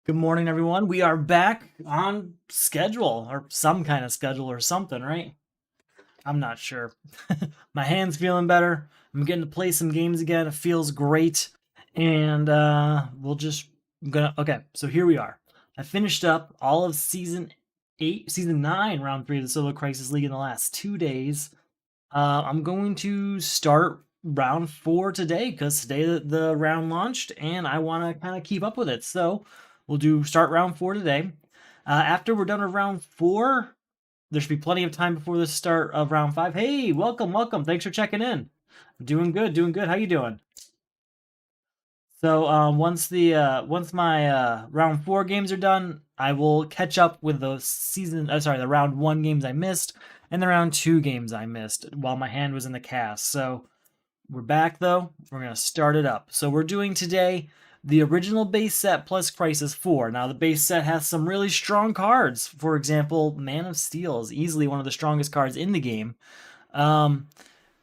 Good morning, everyone. We are back on schedule, or some kind of schedule, or something, right? I'm not sure. My hand's feeling better. I'm getting to play some games again. It feels great. And okay, so here we are. I finished up all of season 9, round 3 of the Solo Crisis League in the last 2 days. I'm going to start round 4 today because today the round launched and I want to kind of keep up with it. So we'll start round 4 today. After we're done with round 4, there should be plenty of time before the start of round 5. Hey, welcome, welcome. Thanks for checking in. Doing good, doing good. How you doing? So once my round 4 games are done, I will catch up with the round 1 games I missed and the round 2 games I missed while my hand was in the cast. So we're back though. We're gonna start it up. So we're doing today the original base set plus Crisis 4. Now the base set has some really strong cards. For example, Man of Steel is easily one of the strongest cards in the game. Um,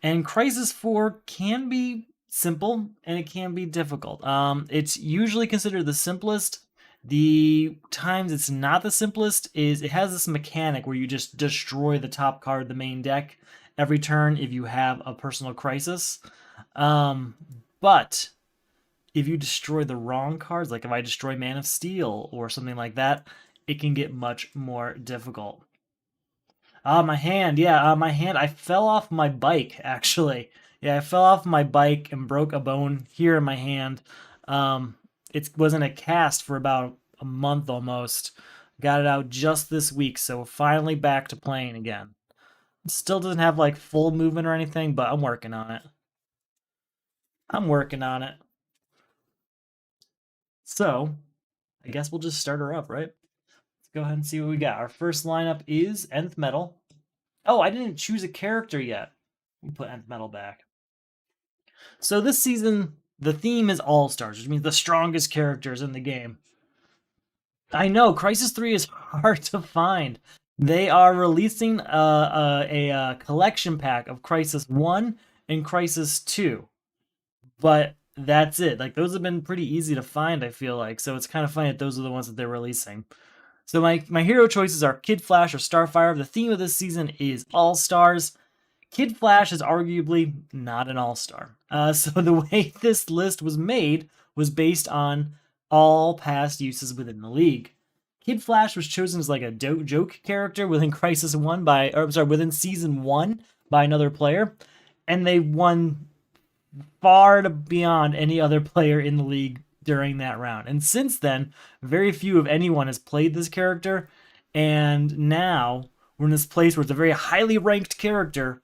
and Crisis 4 can be simple and it can be difficult. It's usually considered the simplest. The times it's not the simplest is it has this mechanic where you just destroy the top card of the main deck every turn if you have a personal crisis. But if you destroy the wrong cards, like if I destroy Man of Steel or something like that, it can get much more difficult. My hand. Yeah, my hand. I fell off my bike, actually. Yeah, I fell off my bike and broke a bone here in my hand. It was in a cast for about a month almost. Got it out just this week, so finally back to playing again. Still doesn't have like full movement or anything, but I'm working on it. I'm working on it. So, I guess we'll just start her up, right? Let's go ahead and see what we got. Our first lineup is Nth Metal. Oh, I didn't choose a character yet. We put Nth Metal back. So this season, the theme is All-Stars, which means the strongest characters in the game. I know, Crisis 3 is hard to find. They are releasing a collection pack of Crisis 1 and Crisis 2. But that's it. Like, those have been pretty easy to find, I feel like. So it's kind of funny that those are the ones that they're releasing. So my hero choices are Kid Flash or Starfire. The theme of this season is All-Stars. Kid Flash is arguably not an all-star. So the way this list was made was based on all past uses within the league. Kid Flash was chosen as like a joke character within within season 1 by another player, and they won far beyond any other player in the league during that round. And since then, very few of anyone has played this character, and now we're in this place where it's a very highly ranked character,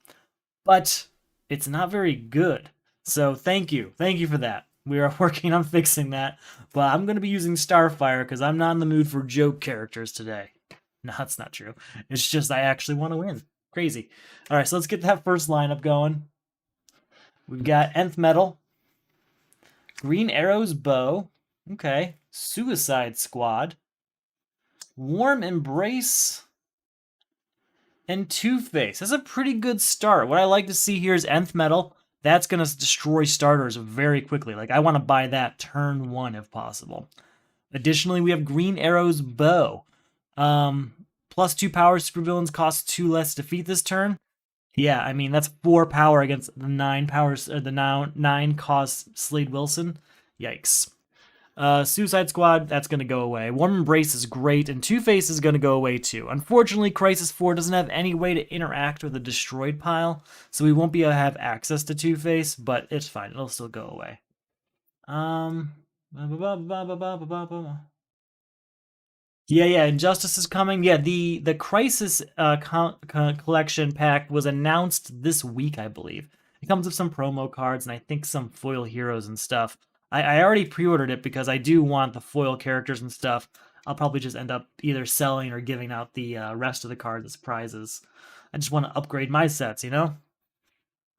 but it's not very good. So thank you for that. We are working on fixing that, but I'm going to be using Starfire because I'm not in the mood for joke characters today. No, that's not true. It's just I actually want to win. Crazy. All right, so let's get that first lineup going. We've got Nth Metal, Green Arrow's Bow, okay, Suicide Squad, Warm Embrace, and Two-Face. That's a pretty good start. What I like to see here is Nth Metal. That's going to destroy starters very quickly. Like, I want to buy that turn 1 if possible. Additionally, we have Green Arrow's Bow. Plus 2 power, supervillains cost 2 less to defeat this turn. Yeah, I mean, that's 4 power against the 9 powers, or the 9 cost Slade Wilson. Yikes. Suicide Squad, that's going to go away. Warm Embrace is great, and Two-Face is going to go away too. Unfortunately, Crisis 4 doesn't have any way to interact with the destroyed pile, so we won't be able to have access to Two-Face, but it's fine. It'll still go away. Yeah, Injustice is coming. Yeah, the Crisis collection pack was announced this week, I believe. It comes with some promo cards and I think some foil heroes and stuff. I already pre-ordered it because I do want the foil characters and stuff. I'll probably just end up either selling or giving out the rest of the cards as prizes. I just want to upgrade my sets, you know?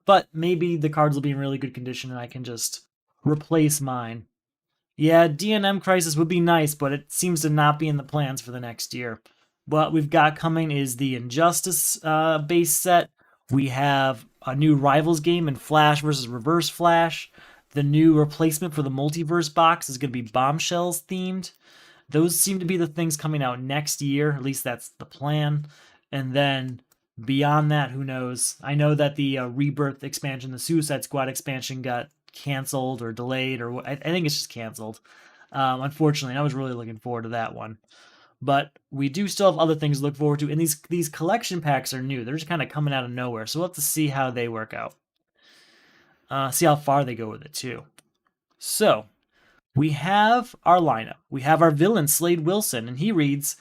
But maybe the cards will be in really good condition and I can just replace mine. Yeah, D&M Crisis would be nice, but it seems to not be in the plans for the next year. What we've got coming is the Injustice base set. We have a new Rivals game in Flash versus Reverse Flash. The new replacement for the Multiverse box is going to be Bombshells themed. Those seem to be the things coming out next year. At least that's the plan. And then beyond that, who knows? I know that the Rebirth expansion, the Suicide Squad expansion, got canceled or delayed, or I think it's just canceled. Unfortunately, I was really looking forward to that one. But we do still have other things to look forward to, and these collection packs are new. They're just kind of coming out of nowhere, so we'll have to see how they work out. See how far they go with it too. So we have our lineup. We have our villain Slade Wilson, and he reads: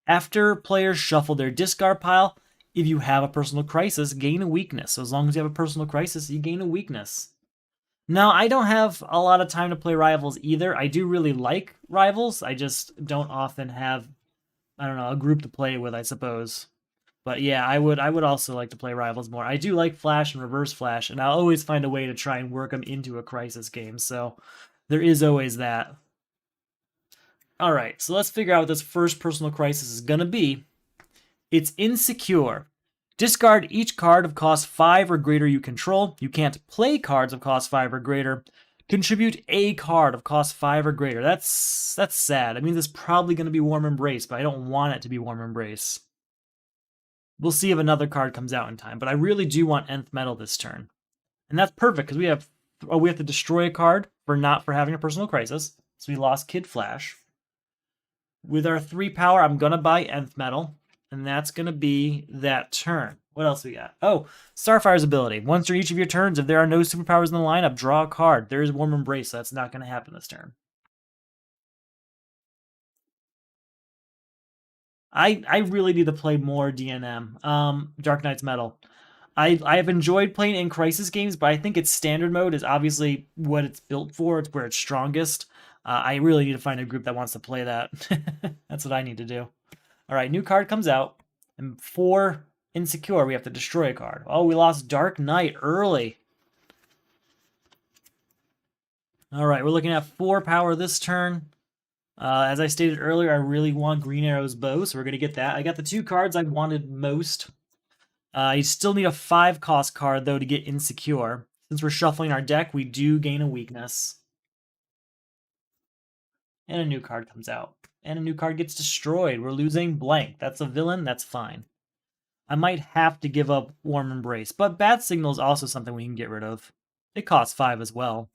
after players shuffle their discard pile, if you have a personal crisis, gain a weakness. So as long as you have a personal crisis, you gain a weakness. Now, I don't have a lot of time to play Rivals either. I do really like Rivals. I just don't often have, I don't know, a group to play with, I suppose. But yeah, I would also like to play Rivals more. I do like Flash and Reverse Flash, and I'll always find a way to try and work them into a Crisis game. So there is always that. All right, so let's figure out what this first personal crisis is going to be. It's Insecure. Discard each card of cost 5 or greater you control. You can't play cards of cost 5 or greater. Contribute a card of cost 5 or greater. That's sad. I mean, this is probably going to be Warm Embrace, but I don't want it to be Warm Embrace. We'll see if another card comes out in time, but I really do want Nth Metal this turn. And that's perfect, because we have to destroy a card for having a personal crisis. So we lost Kid Flash. With our 3 power, I'm going to buy Nth Metal. And that's going to be that turn. What else we got? Oh, Starfire's ability. Once during each of your turns, if there are no superpowers in the lineup, draw a card. There is Warm Embrace, so that's not going to happen this turn. I really need to play more DNM. Dark Knight's Metal. I have enjoyed playing in Crisis games, but I think its standard mode is obviously what it's built for. It's where it's strongest. I really need to find a group that wants to play that. That's what I need to do. All right, new card comes out. And for Insecure, we have to destroy a card. Oh, we lost Dark Knight early. All right, we're looking at 4 power this turn. As I stated earlier, I really want Green Arrow's bow, so we're going to get that. I got the 2 cards I wanted most. You still need a 5-cost card, though, to get Insecure. Since we're shuffling our deck, we do gain a weakness. And a new card comes out. And a new card gets destroyed. We're losing blank. That's a villain. That's fine. I might have to give up Warm Embrace, but Bat Signal is also something we can get rid of. It costs 5 as well.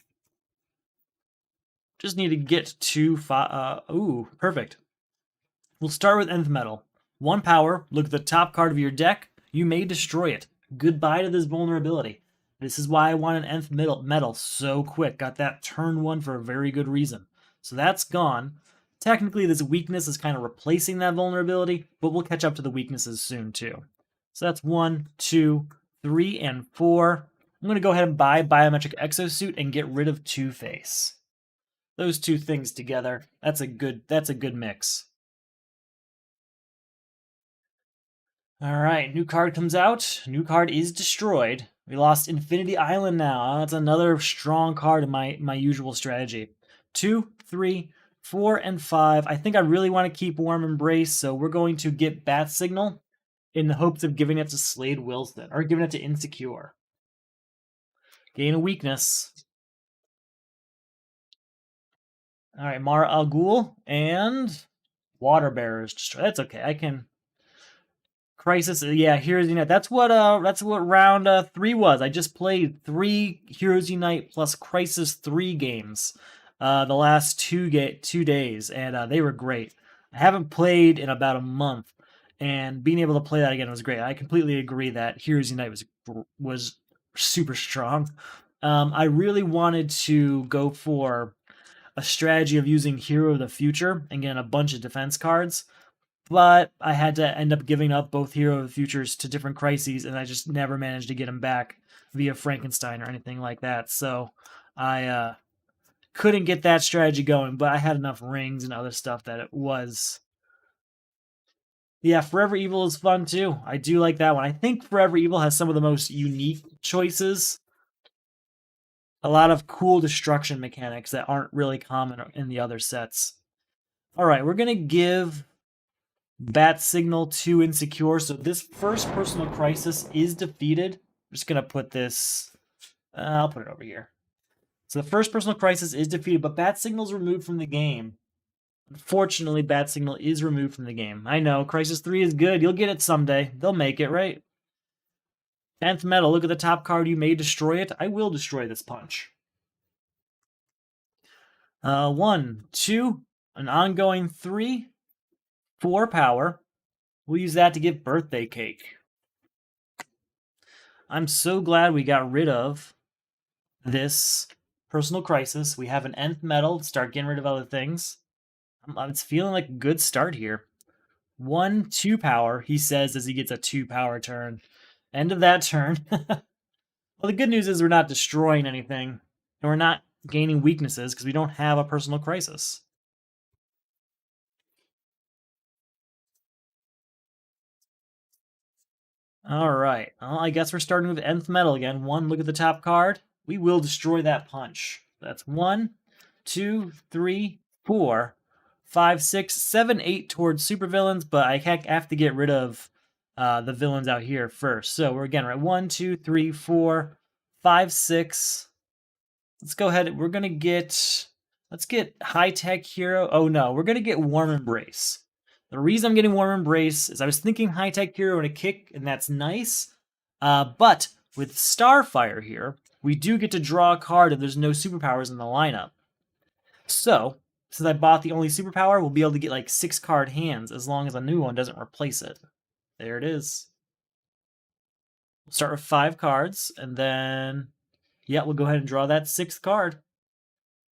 Just need to get to 5. Ooh, perfect. We'll start with Nth Metal. 1 power. Look at the top card of your deck. You may destroy it. Goodbye to this vulnerability. This is why I want an Nth Metal so quick. Got that turn 1 for a very good reason. So that's gone. Technically, this weakness is kind of replacing that vulnerability, but we'll catch up to the weaknesses soon too. So that's 1, 2, 3, and 4. I'm going to go ahead and buy Biometric Exosuit and get rid of Two-Face. Those 2 things together, that's a good mix. All right, new card comes out. New card is destroyed. We lost Infinity Island now. That's another strong card in my usual strategy. 2, 3, 4, and 5. I think I really want to keep Warm Embrace, so we're going to get Bat Signal in the hopes of giving it to Slade Wilson, or giving it to Insecure. Gain a weakness. All right, Mara Al Ghul and Water Bearers destroyed. That's okay. I can. Crisis, yeah, Heroes Unite. That's what round 3 was. I just played 3 Heroes Unite plus Crisis 3 games the last 2 days, and they were great. I haven't played in about a month, and being able to play that again was great. I completely agree that Heroes Unite was super strong. I really wanted to go for a strategy of using Hero of the Future and getting a bunch of defense cards, but I had to end up giving up both Hero of the Futures to different crises, and I just never managed to get them back via Frankenstein or anything like that. So I couldn't get that strategy going, but I had enough rings and other stuff that it was. Yeah, Forever Evil is fun too. I do like that one. I think Forever Evil has some of the most unique choices. A lot of cool destruction mechanics that aren't really common in the other sets. All right, we're going to give Bat Signal to Insecure. So this first personal crisis is defeated. I'm just going to put this... I'll put it over here. So the first personal crisis is defeated, but Bat Signal is removed from the game. Unfortunately, Bat Signal is removed from the game. I know, Crisis 3 is good. You'll get it someday. They'll make it, right? 10th Metal, look at the top card. You may destroy it. I will destroy this punch. 1, 2, an ongoing 3, 4 power. We'll use that to get Birthday Cake. I'm so glad we got rid of this Personal Crisis. We have an Nth Metal to start getting rid of other things. It's feeling like a good start here. 1, 2 power, he says as he gets a 2 power turn. End of that turn. Well, the good news is we're not destroying anything, and we're not gaining weaknesses because we don't have a Personal Crisis. All right. Well, I guess we're starting with Nth Metal again. 1, look at the top card. We will destroy that punch. That's 1, 2, 3, 4, 5, 6, 7, 8 towards supervillains, but I have to get rid of the villains out here first. So we're again right 1, 2, 3, 4, 5, 6. Let's go ahead. We're gonna get. Let's get High Tech Hero. Oh no, we're gonna get Warm Embrace. The reason I'm getting Warm Embrace is I was thinking High Tech Hero and a kick, and that's nice. But with Starfire here, we do get to draw a card if there's no superpowers in the lineup. So, since I bought the only superpower, we'll be able to get like 6 card hands as long as a new one doesn't replace it. There it is. We'll start with 5 cards, and then, yeah, we'll go ahead and draw that 6th card.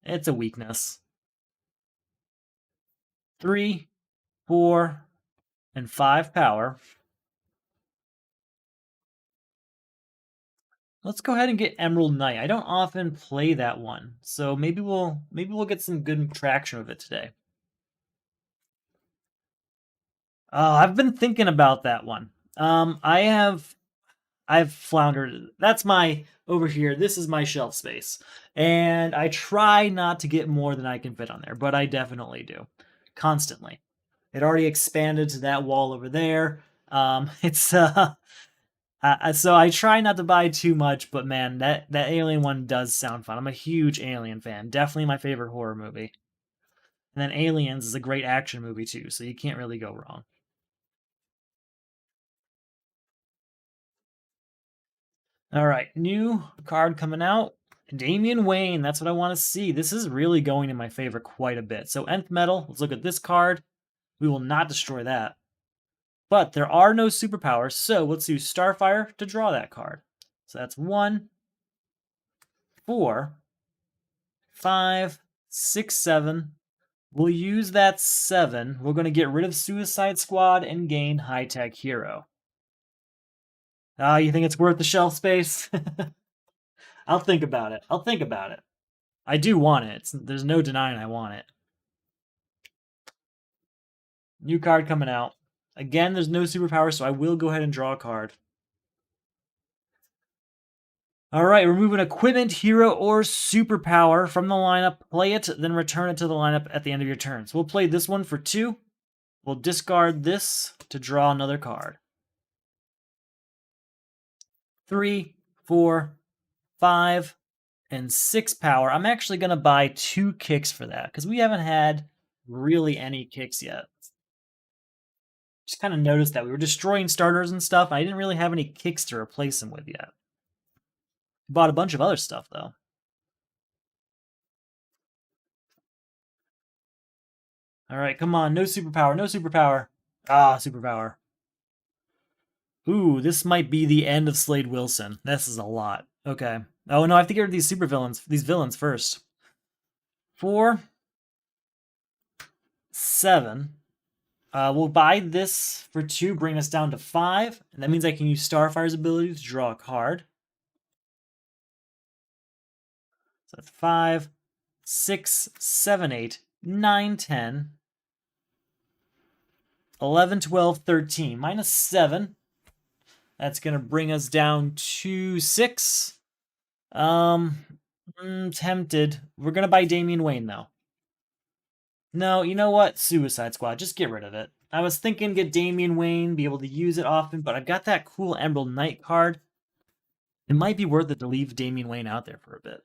It's a weakness. 3, 4, and 5 power. Let's go ahead and get Emerald Knight. I don't often play that one, so maybe we'll get some good traction with it today. I've been thinking about that one. I've floundered. That's my over here. This is my shelf space, and I try not to get more than I can fit on there, but I definitely do, constantly. It already expanded to that wall over there. It's so I try not to buy too much, but man, that Alien one does sound fun. I'm a huge Alien fan. Definitely my favorite horror movie. And then Aliens is a great action movie too, so you can't really go wrong. All right, new card coming out. Damian Wayne, that's what I want to see. This is really going in my favor quite a bit. So Nth Metal, let's look at this card. We will not destroy that. But there are no superpowers, so let's use Starfire to draw that card. So that's 1, 4, 5, 6, 7. We'll use that 7. We're going to get rid of Suicide Squad and gain High Tech Hero. You think it's worth the shelf space? I'll think about it. I'll think about it. I do want it. There's no denying I want it. New card coming out. Again, there's no superpower, so I will go ahead and draw a card. All right, remove an equipment, hero, or superpower from the lineup. Play it, then return it to the lineup at the end of your turn. So we'll play this one for 2. We'll discard this to draw another card. 3, 4, 5, and 6 power. I'm actually going to buy 2 kicks for that because we haven't had really any kicks yet. Just kind of noticed that we were destroying starters and stuff. I didn't really have any kicks to replace them with yet. Bought a bunch of other stuff, though. All right, come on. No superpower. No superpower. Superpower. Ooh, this might be the end of Slade Wilson. This is a lot. Okay. Oh, no, I have to get rid of these these villains first. 4, 7. We'll buy this for 2, bring us down to 5. And that means I can use Starfire's ability to draw a card. So that's 5, 6, 7, 8, 9, 10, 11, 12, 13. Minus 7. That's going to bring us down to 6. Tempted. We're going to buy Damian Wayne, though. No, you know what? Suicide Squad. Just get rid of it. I was thinking get Damian Wayne, be able to use it often, but I've got that cool Emerald Knight card. It might be worth it to leave Damian Wayne out there for a bit.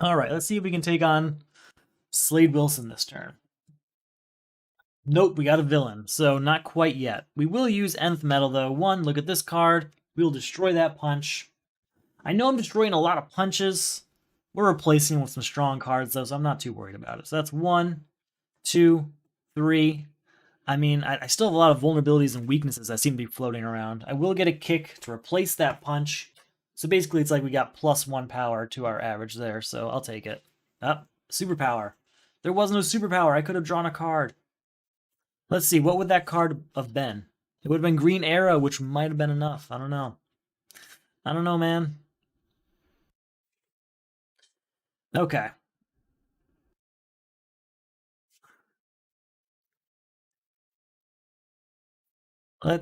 All right, let's see if we can take on Slade Wilson this turn. Nope, we got a villain, so not quite yet. We will use Nth Metal, though. One, look at this card. We'll destroy that punch. I know I'm destroying a lot of punches. We're replacing with some strong cards, though, so I'm not too worried about it. So that's 1, 2, 3. I mean, I still have a lot of vulnerabilities and weaknesses that seem to be floating around. I will get a kick to replace that punch. So basically, it's like we got +1 power to our average there, so I'll take it. Superpower. There was no superpower. I could have drawn a card. Let's see, what would that card have been? It would have been Green Arrow, which might have been enough. I don't know. I don't know, man. Okay.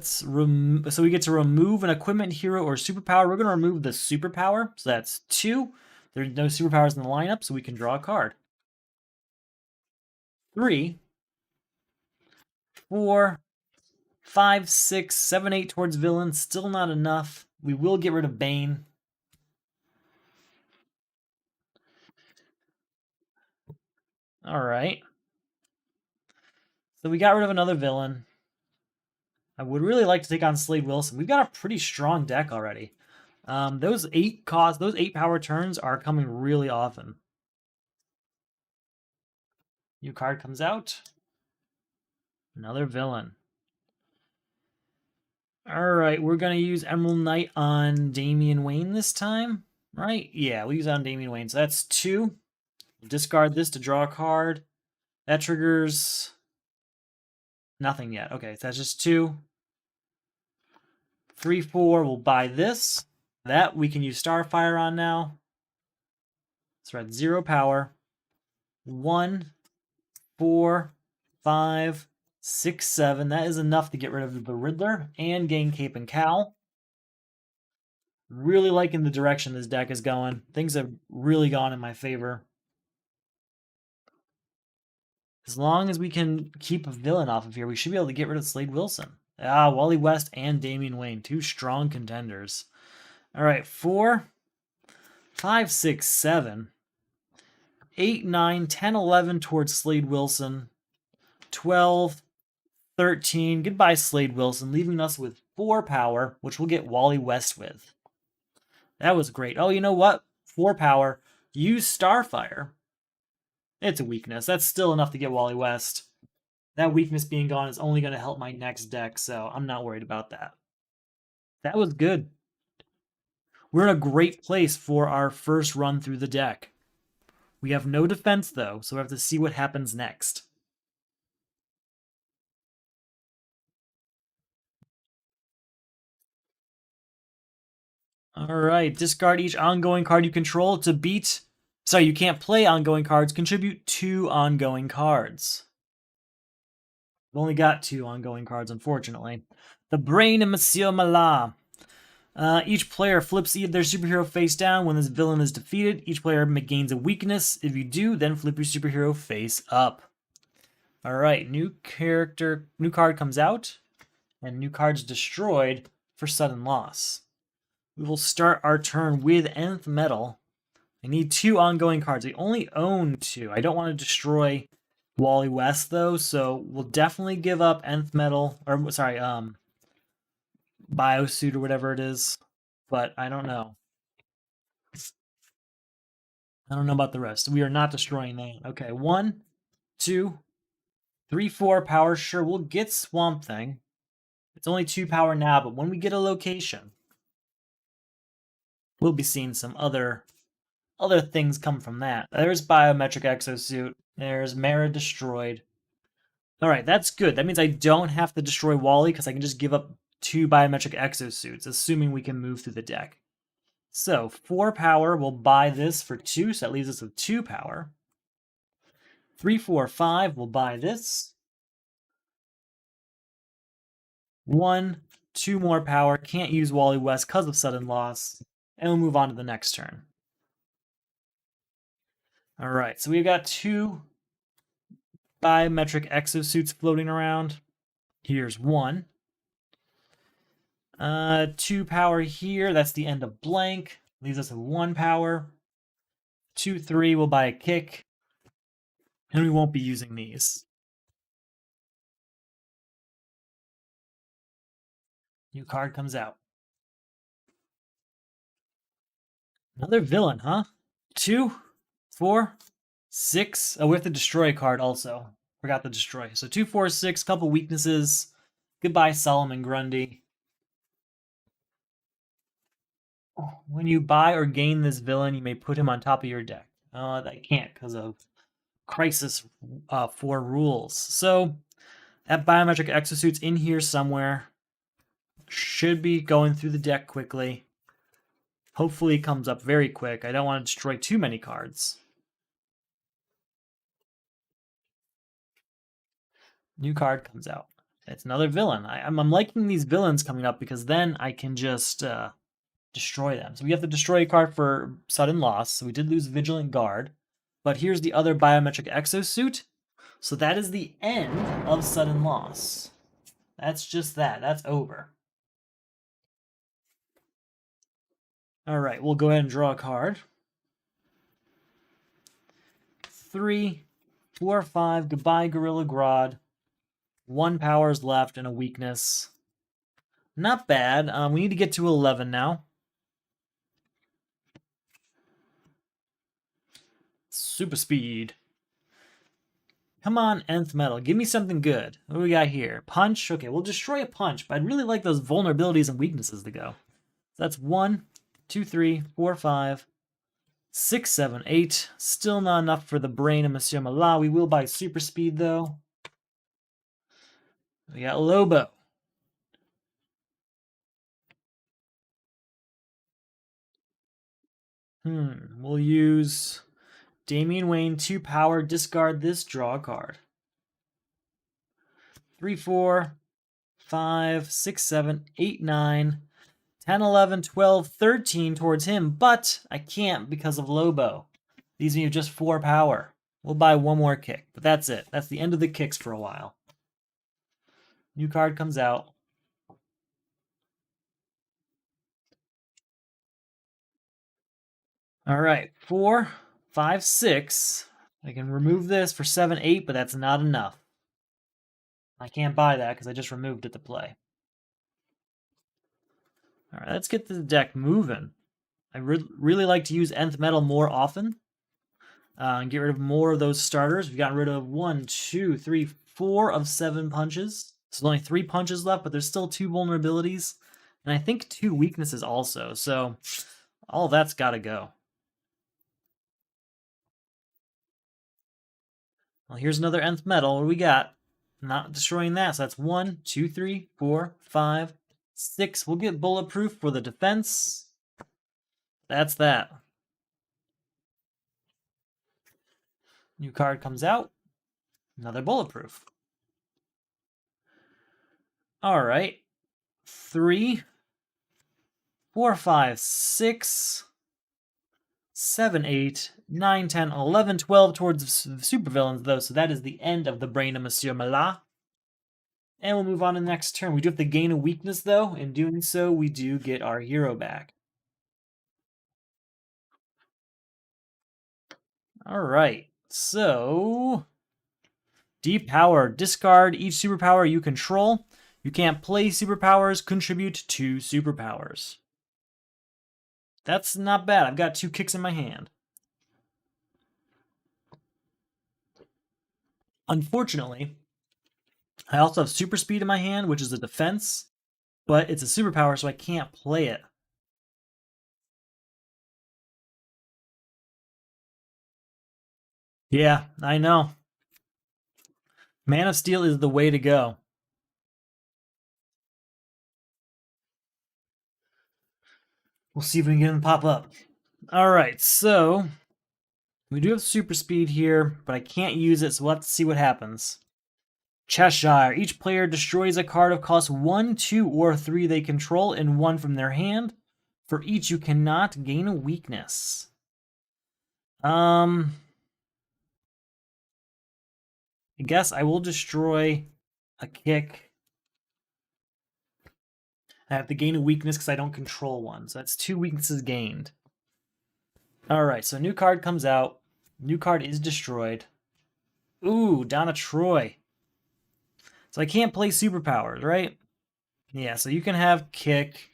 So we get to remove an equipment, hero, or superpower. We're going to remove the superpower. So that's 2. There's no superpowers in the lineup, so we can draw a card. 3, 4, 5, 6, 7, 8 towards villain. Still not enough. We will get rid of Bane. All right. So we got rid of another villain. I would really like to take on Slade Wilson. We've got a pretty strong deck already. Those 8 power turns are coming really often. New card comes out. Another villain. All right, we're going to use Emerald Knight on Damian Wayne this time, right? Yeah, we'll use it on Damian Wayne. So that's 2. Discard this to draw a card. That triggers nothing yet. Okay, so that's just 2. 3, 4, we'll buy this. That we can use Starfire on now. So we're at 0 power. 1, 4, 5, 6, 7. That is enough to get rid of the Riddler and gain Cape and Cowl. Really liking the direction this deck is going. Things have really gone in my favor. As long as we can keep a villain off of here, we should be able to get rid of Slade Wilson. Wally West and Damian Wayne, 2 strong contenders. All right, 4, 5, 6, 7, 8, 9, 10, 11 towards Slade Wilson, 12, 13. Goodbye, Slade Wilson, leaving us with 4 power, which we'll get Wally West with. That was great. Oh, you know what? 4 power. Use Starfire. It's a weakness. That's still enough to get Wally West. That weakness being gone is only going to help my next deck, so I'm not worried about that. That was good. We're in a great place for our first run through the deck. We have no defense, though, so we have to see what happens next. All right, discard each ongoing card you control to beat... Sorry, you can't play ongoing cards. Contribute 2 ongoing cards. We've only got 2 ongoing cards, unfortunately. The Brain of Monsieur Malat. Each player flips their superhero face down when this villain is defeated. Each player gains a weakness. If you do, then flip your superhero face up. All right, new card comes out, and new card's destroyed for sudden loss. We will start our turn with Nth Metal. I need 2 ongoing cards. I only own 2. I don't want to destroy Wally West, though, so we'll definitely give up Nth Metal, or sorry, Biosuit or whatever it is, but I don't know. I don't know about the rest. We are not destroying that. Okay, 1, 2, 3, 4 power. Sure, we'll get Swamp Thing. It's only 2 power now, but when we get a location, we'll be seeing some other things come from that. There's Biometric Exosuit. There's Mara destroyed. All right, that's good. That means I don't have to destroy Wally because I can just give up 2 Biometric Exosuits, assuming we can move through the deck. So 4 power, we'll buy this for 2, so that leaves us with 2 power. 3, 4, 5, we'll buy this. 1, 2 more power, can't use Wally West because of sudden loss, and we'll move on to the next turn. All right, so we've got 2 Biometric Exosuits floating around. Here's 1. 2 power here, that's the end of blank. Leaves us with 1 power. 2/3, we'll buy a kick. And we won't be using these. New card comes out. Another villain, huh? 2, 4, 6. Oh, we have to destroy a card also. Forgot to destroy. So 2, 4, 6, couple weaknesses. Goodbye, Solomon Grundy. When you buy or gain this villain, you may put him on top of your deck. I can't because of Crisis 4 rules. So that biometric exosuit's in here somewhere. Should be going through the deck quickly. Hopefully it comes up very quick. I don't want to destroy too many cards. New card comes out. It's another villain. I'm liking these villains coming up because then I can just destroy them. So we have to destroy a card for sudden loss. So we did lose Vigilant Guard. But here's the other biometric exosuit. So that is the end of sudden loss. That's just that. That's over. All right, we'll go ahead and draw a card. 3, 4, 5. Goodbye, Gorilla Grodd. 1 power's left and a weakness. Not bad. We need to get to 11 now. Super speed. Come on, nth metal. Give me something good. What do we got here? Punch? Okay, we'll destroy a punch, but I'd really like those vulnerabilities and weaknesses to go. So that's 1, 2, 3, 4, 5, 6, 7, 8. Still not enough for the brain of Monsieur Mallah. We will buy super speed, though. We got Lobo. We'll use Damian Wayne, 2 power, discard this, draw a card. 3, 4, 5, 6, 7, 8, 9, 10, 11, 12, 13 towards him, but I can't because of Lobo. Leaves me with just 4 power. We'll buy 1 more kick, but that's it. That's the end of the kicks for a while. New card comes out. All right, 4, 5, 6. I can remove this for 7, 8, but that's not enough. I can't buy that because I just removed it to play. All right, let's get the deck moving. I really like to use nth metal more often and get rid of more of those starters. We've gotten rid of 1, 2, 3, 4 of 7 punches. So there's only 3 punches left, but there's still 2 vulnerabilities. And I think 2 weaknesses also. So all that's got to go. Well, here's another nth metal. What do we got? Not destroying that. So that's 1, 2, 3, 4, 5, 6. We'll get bulletproof for the defense. That's that. New card comes out. Another bulletproof. All right. 3, 4, 5, 6, 7, 8, 9, 10, 11, 12 towards supervillains, though. So that is the end of the brain of Monsieur Mallah. And we'll move on to the next turn. We do have to gain a weakness, though. In doing so, we do get our hero back. All right. So, deep power. Discard each superpower you control. You can't play superpowers. Contribute 2 superpowers. That's not bad. I've got 2 kicks in my hand. Unfortunately, I also have super speed in my hand, which is a defense, but it's a superpower, so I can't play it. Yeah, I know. Man of Steel is the way to go. We'll see if we can get him to pop up. All right, so we do have super speed here, but I can't use it, so we'll have to see what happens. Cheshire. Each player destroys a card of cost 1, 2, or 3 they control and 1 from their hand. For each, you cannot gain a weakness. I guess I will destroy a kick. I have to gain a weakness because I don't control one. So that's 2 weaknesses gained. All right, so new card comes out. New card is destroyed. Ooh, Donna Troy. So I can't play superpowers, right? Yeah, so you can have kick.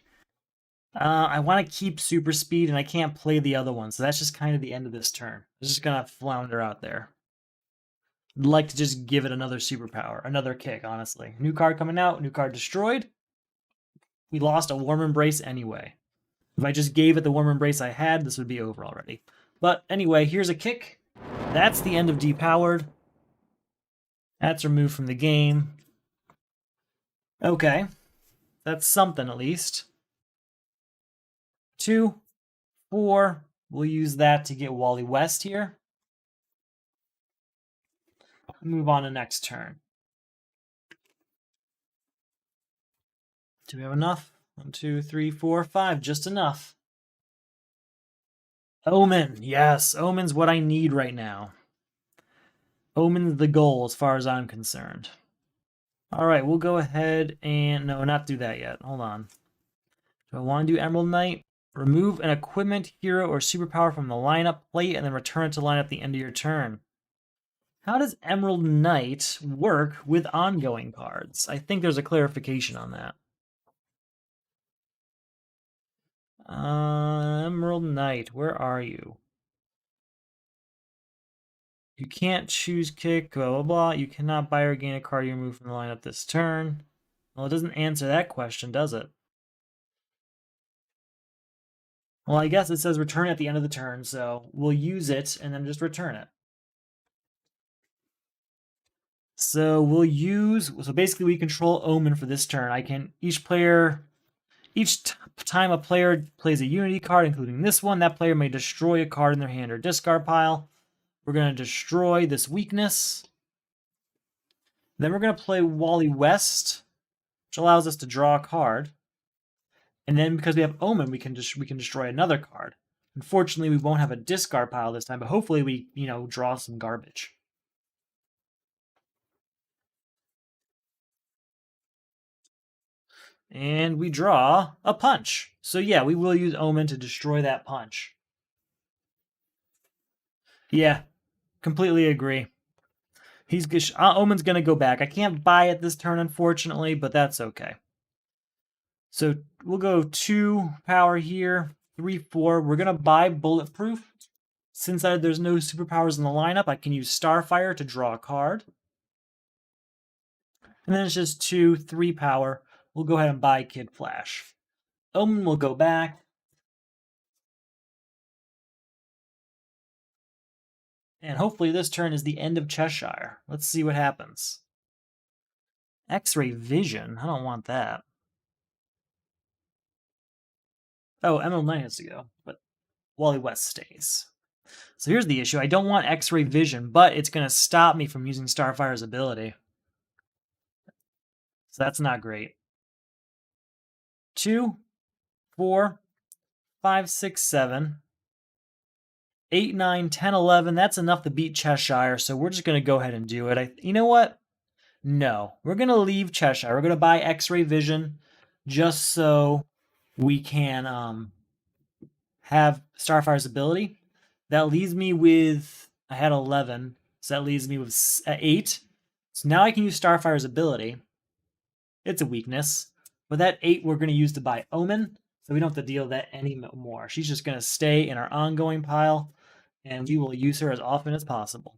I want to keep super speed, and I can't play the other one, so that's just kind of the end of this turn. It's just gonna flounder out there. I'd like to just give it another superpower, another kick, honestly. New card coming out, new card destroyed. We lost a Warm Embrace anyway. If I just gave it the Warm Embrace I had, this would be over already. But anyway, here's a kick. That's the end of Depowered. That's removed from the game. Okay. That's something, at least. 2, 4. We'll use that to get Wally West here. Move on to next turn. Do we have enough? 1, 2, 3, 4, 5. Just enough. Omen. Yes, Omen's what I need right now. Omen's the goal as far as I'm concerned. All right, we'll go ahead and... No, not do that yet. Hold on. Do I want to do Emerald Knight? Remove an equipment, hero, or superpower from the lineup plate and then return it to lineup at the end of your turn. How does Emerald Knight work with ongoing cards? I think there's a clarification on that. Emerald Knight, where are you? You can't choose kick, blah, blah, blah. You cannot buy or gain a card you remove from the lineup this turn. Well, it doesn't answer that question, does it? Well, I guess it says return at the end of the turn, so we'll use it and then just return it. So we'll use... So basically we control Omen for this turn. I can... Each time a player plays a Unity card, including this one, that player may destroy a card in their hand or discard pile. We're going to destroy this weakness. Then we're going to play Wally West, which allows us to draw a card. And then because we have Omen, we can destroy another card. Unfortunately, we won't have a discard pile this time, but hopefully we, draw some garbage. And we draw a punch. So yeah, we will use Omen to destroy that punch. Yeah, completely agree. Omen's going to go back. I can't buy it this turn, unfortunately, but that's okay. So we'll go 2 power here, 3, 4. We're going to buy Bulletproof. Since there's no superpowers in the lineup, I can use Starfire to draw a card. And then it's just 2, 3 power. We'll go ahead and buy Kid Flash. Omen will go back. And hopefully this turn is the end of Cheshire. Let's see what happens. X-Ray Vision? I don't want that. Oh, Emerald Knight has to go, but Wally West stays. So here's the issue. I don't want X-Ray Vision, but it's going to stop me from using Starfire's ability. So that's not great. 2, 4, 5, 6, 7, 8, 9, 10, 11. That's enough to beat Cheshire, so we're just going to go ahead and do it. You know what? No. We're going to leave Cheshire. We're going to buy X-Ray Vision just so we can have Starfire's ability. That leaves me with... I had 11, so that leaves me with 8. So now I can use Starfire's ability. It's a weakness. But that 8 we're going to use to buy Omen, so we don't have to deal with that anymore. She's just going to stay in our ongoing pile, and we will use her as often as possible.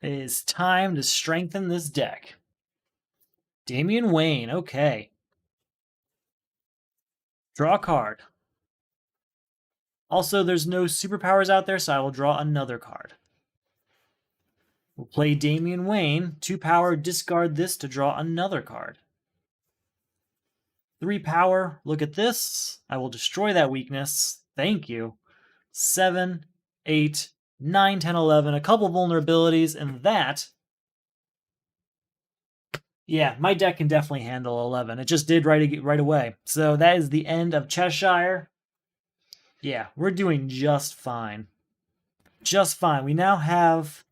It is time to strengthen this deck. Damian Wayne, okay. Draw a card. Also, there's no superpowers out there, so I will draw another card. We'll play Damian Wayne. 2 power, discard this to draw another card. 3 power, look at this. I will destroy that weakness. Thank you. 7, 8, 9, 10, 11. A couple vulnerabilities, and that... Yeah, my deck can definitely handle 11. It just did right away. So that is the end of Cheshire. Yeah, we're doing just fine. Just fine. We now have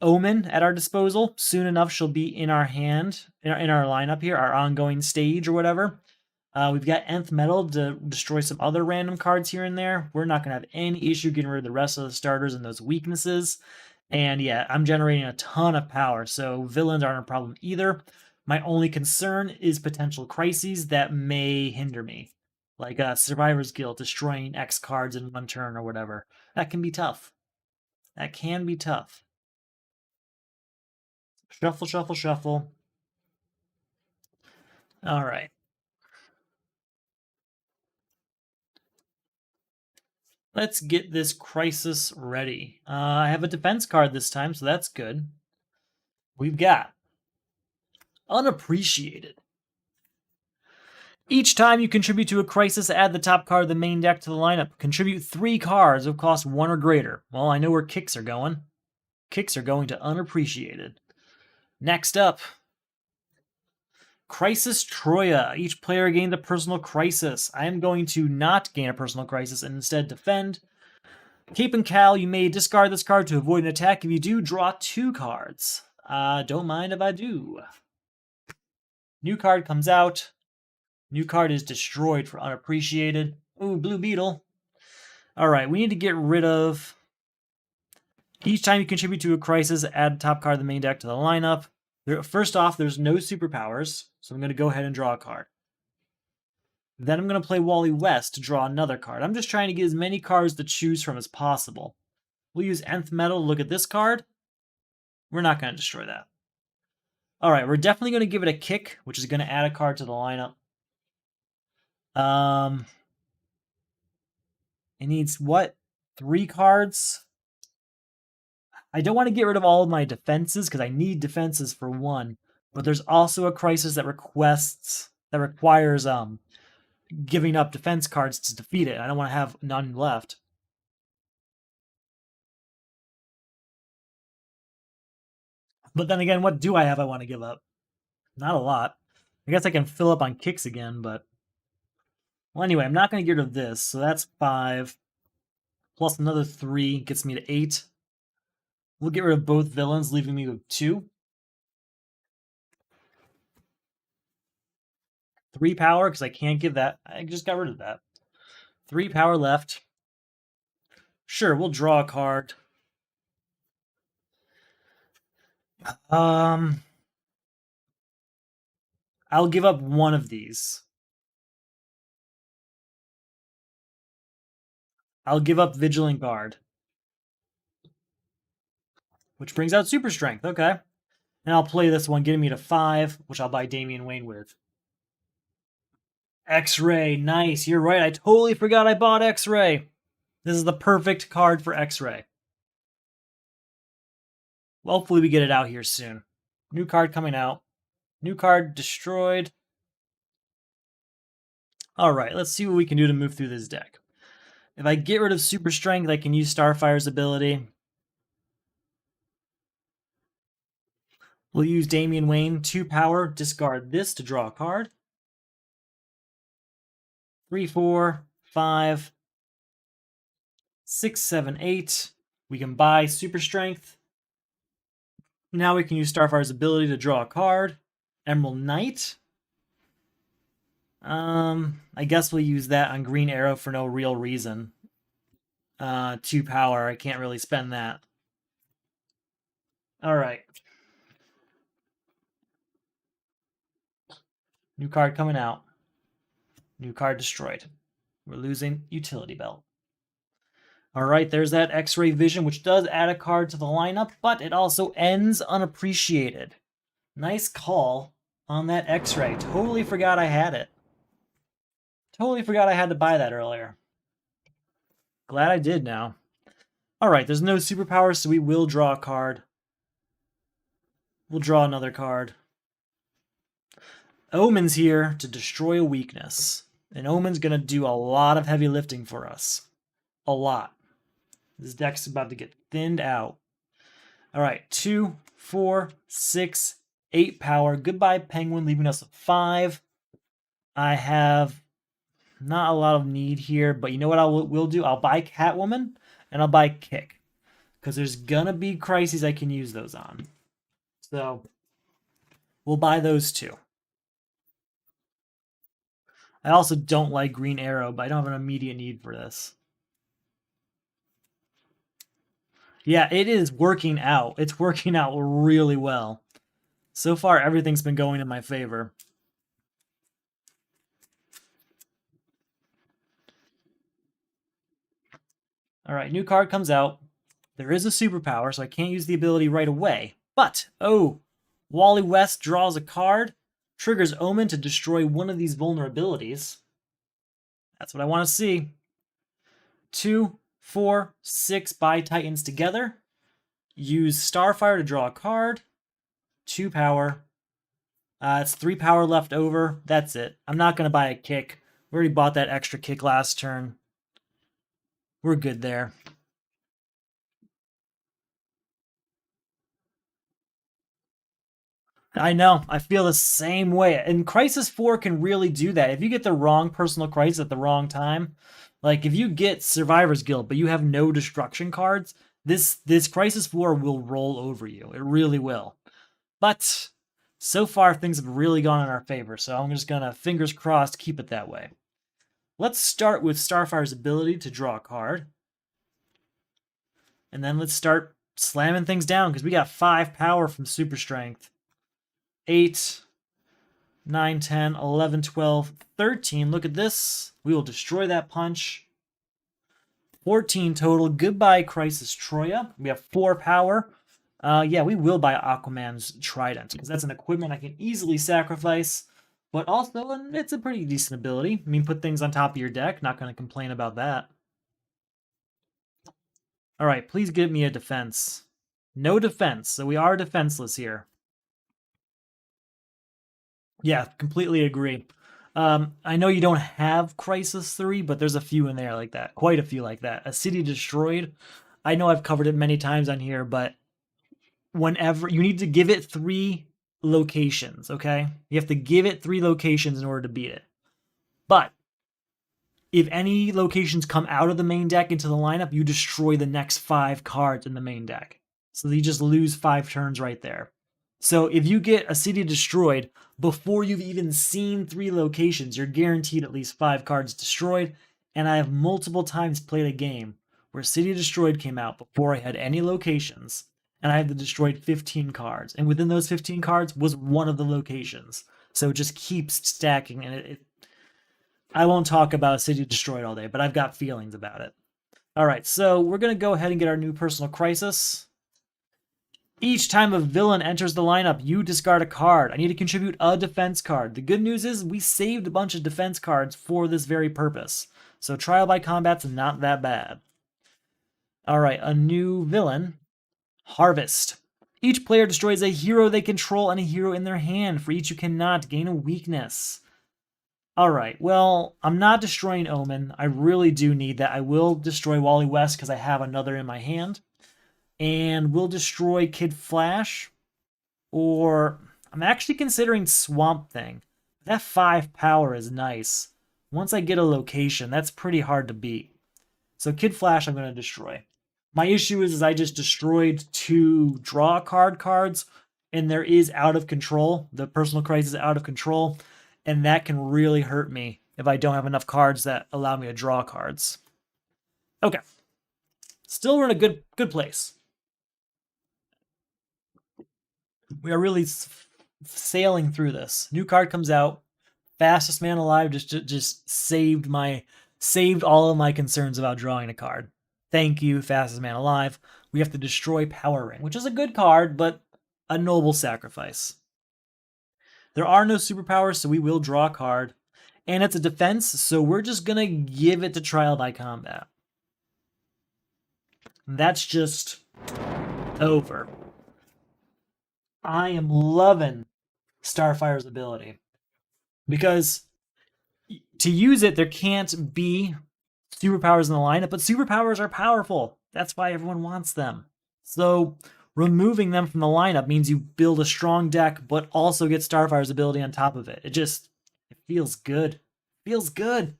Omen at our disposal. Soon enough, she'll be in our hand, in our lineup here, our ongoing stage or whatever. We've got Nth Metal to destroy some other random cards here and there. We're not going to have any issue getting rid of the rest of the starters and those weaknesses. And yeah, I'm generating a ton of power, so villains aren't a problem either. My only concern is potential crises that may hinder me, like Survivor's Guild destroying X cards in one turn or whatever. That can be tough. That can be tough. Shuffle, shuffle, shuffle. All right. Let's get this crisis ready. I have a defense card this time, so that's good. We've got Unappreciated. Each time you contribute to a crisis, add the top card of the main deck to the lineup. Contribute 3 cards of cost 1 or greater. Well, I know where kicks are going. Kicks are going to Unappreciated. Next up, Crisis Troya. Each player gains a personal crisis. I am going to not gain a personal crisis and instead defend. Cape and Cal, you may discard this card to avoid an attack. If you do, draw 2 cards. Don't mind if I do. New card comes out. New card is destroyed for Unappreciated. Ooh, Blue Beetle. All right, we need to get rid of... Each time you contribute to a crisis, add the top card of the main deck to the lineup. First off, there's no superpowers, so I'm going to go ahead and draw a card. Then I'm going to play Wally West to draw another card. I'm just trying to get as many cards to choose from as possible. We'll use Nth Metal to look at this card. We're not going to destroy that. All right, we're definitely going to give it a kick, which is going to add a card to the lineup. It needs what? 3 cards? I don't want to get rid of all of my defenses because I need defenses for 1. But there's also a crisis that requires giving up defense cards to defeat it. I don't want to have none left. But then again, what do I have I want to give up? Not a lot. I guess I can fill up on kicks again, but... Well, anyway, I'm not going to get rid of this, so that's 5. Plus another 3 gets me to 8. We'll get rid of both villains, leaving me with 2. 3 power, because I can't give that. I just got rid of that. 3 power left. Sure, we'll draw a card. I'll give up one of these. I'll give up Vigilant Guard. Which brings out Super Strength, okay. And I'll play this one, getting me to 5, which I'll buy Damian Wayne with. X-Ray, nice. You're right, I totally forgot I bought X-Ray. This is the perfect card for X-Ray. Well, hopefully we get it out here soon. New card coming out. New card destroyed. All right, let's see what we can do to move through this deck. If I get rid of Super Strength, I can use Starfire's ability. We'll use Damian Wayne, 2 power, discard this to draw a card. 3, 4, 5, 6, 7, 8. We can buy Super Strength. Now we can use Starfire's ability to draw a card. Emerald Knight. I guess we'll use that on Green Arrow for no real reason. 2 power, I can't really spend that. Alright. New card coming out. New card destroyed. We're losing Utility Belt. Alright, there's that X-Ray Vision, which does add a card to the lineup, but it also ends Unappreciated. Nice call on that X-Ray. Totally forgot I had it. Totally forgot I had to buy that earlier. Glad I did now. Alright, there's no superpowers, so we will draw a card. We'll draw another card. Omen's here to destroy a weakness. And Omen's going to do a lot of heavy lifting for us. A lot. This deck's about to get thinned out. Alright, 2, 4, 6, 8 power. Goodbye, Penguin, leaving us with 5. I have not a lot of need here, but you know what I will do? I'll buy Catwoman, and I'll buy Kick. Because there's gonna be crises I can use those on. So, we'll buy those 2. I also don't like Green Arrow, but I don't have an immediate need for this. Yeah, it is working out. It's working out really well. So far, everything's been going in my favor. All right, new card comes out. There is a superpower, so I can't use the ability right away. But, oh, Wally West draws a card, triggers Omen to destroy one of these vulnerabilities. That's what I want to see. 2, 4, 6 Bsae Titans together. Use Starfire to draw a card. 2 power. It's 3 power left over. That's it. I'm not going to buy a kick. We already bought that extra kick last turn. We're good there. I know. I feel the same way. And Crisis 4 can really do that. If you get the wrong personal crisis at the wrong time, like if you get Survivor's Guild, but you have no destruction cards, this Crisis 4 will roll over you. It really will. But so far, things have really gone in our favor, so I'm just going to, fingers crossed, keep it that way. Let's start with Starfire's ability to draw a card. And then let's start slamming things down, because we got 5 power from Super Strength. 8, 9, 10, 11, 12, 13. Look at this. We will destroy that punch. 14 total. Goodbye, Crisis Troya. We have 4 power. Yeah, we will buy Aquaman's Trident, because that's an equipment I can easily sacrifice. But also, it's a pretty decent ability. I mean, put things on top of your deck. Not going to complain about that. All right, please give me a defense. No defense, so we are defenseless here. Yeah, completely agree. I know you don't have Crisis 3, but there's a few in there like that. Quite a few like that. A City Destroyed. I know I've covered it many times on here, but whenever you need to give it 3 locations, okay? You have to give it 3 locations in order to beat it. But if any locations come out of the main deck into the lineup, you destroy the next 5 cards in the main deck. So you just lose 5 turns right there. So if you get a City Destroyed before you've even seen 3 locations, you're guaranteed at least 5 cards destroyed. And I have multiple times played a game where City Destroyed came out before I had any locations, and I had to destroyed 15 cards. And within those 15 cards was one of the locations. So it just keeps stacking, and I won't talk about City Destroyed all day, but I've got feelings about it. All right, so we're going to go ahead and get our new personal crisis. Each time a villain enters the lineup, you discard a card. I need to contribute a defense card. The good news is we saved a bunch of defense cards for this very purpose. So Trial by Combat's not that bad. All right, a new villain. Harvest. Each player destroys a hero they control and a hero in their hand. For each you cannot, gain a weakness. All right, well, I'm not destroying Omen. I really do need that. I will destroy Wally West because I have another in my hand. And we'll destroy Kid Flash. Or I'm actually considering Swamp Thing. That 5 power is nice. Once I get a location, that's pretty hard to beat. So Kid Flash I'm going to destroy. My issue is I just destroyed 2 draw card cards, and there is out of control. The personal crisis is out of control, and that can really hurt me if I don't have enough cards that allow me to draw cards. Okay. Still, we're in a good place. We are really sailing through this. New card comes out. Fastest man alive just saved all of my concerns about drawing a card. Thank you, fastest man alive. We have to destroy Power Ring, which is a good card, but a noble sacrifice. There are no superpowers, so we will draw a card. And it's a defense, so we're just going to give it to Trial by Combat. That's just over. I am loving Starfire's ability. Because to use it, there can't be superpowers in the lineup, but superpowers are powerful. That's why everyone wants them. So removing them from the lineup means you build a strong deck, but also get Starfire's ability on top of it. It feels good. Feels good.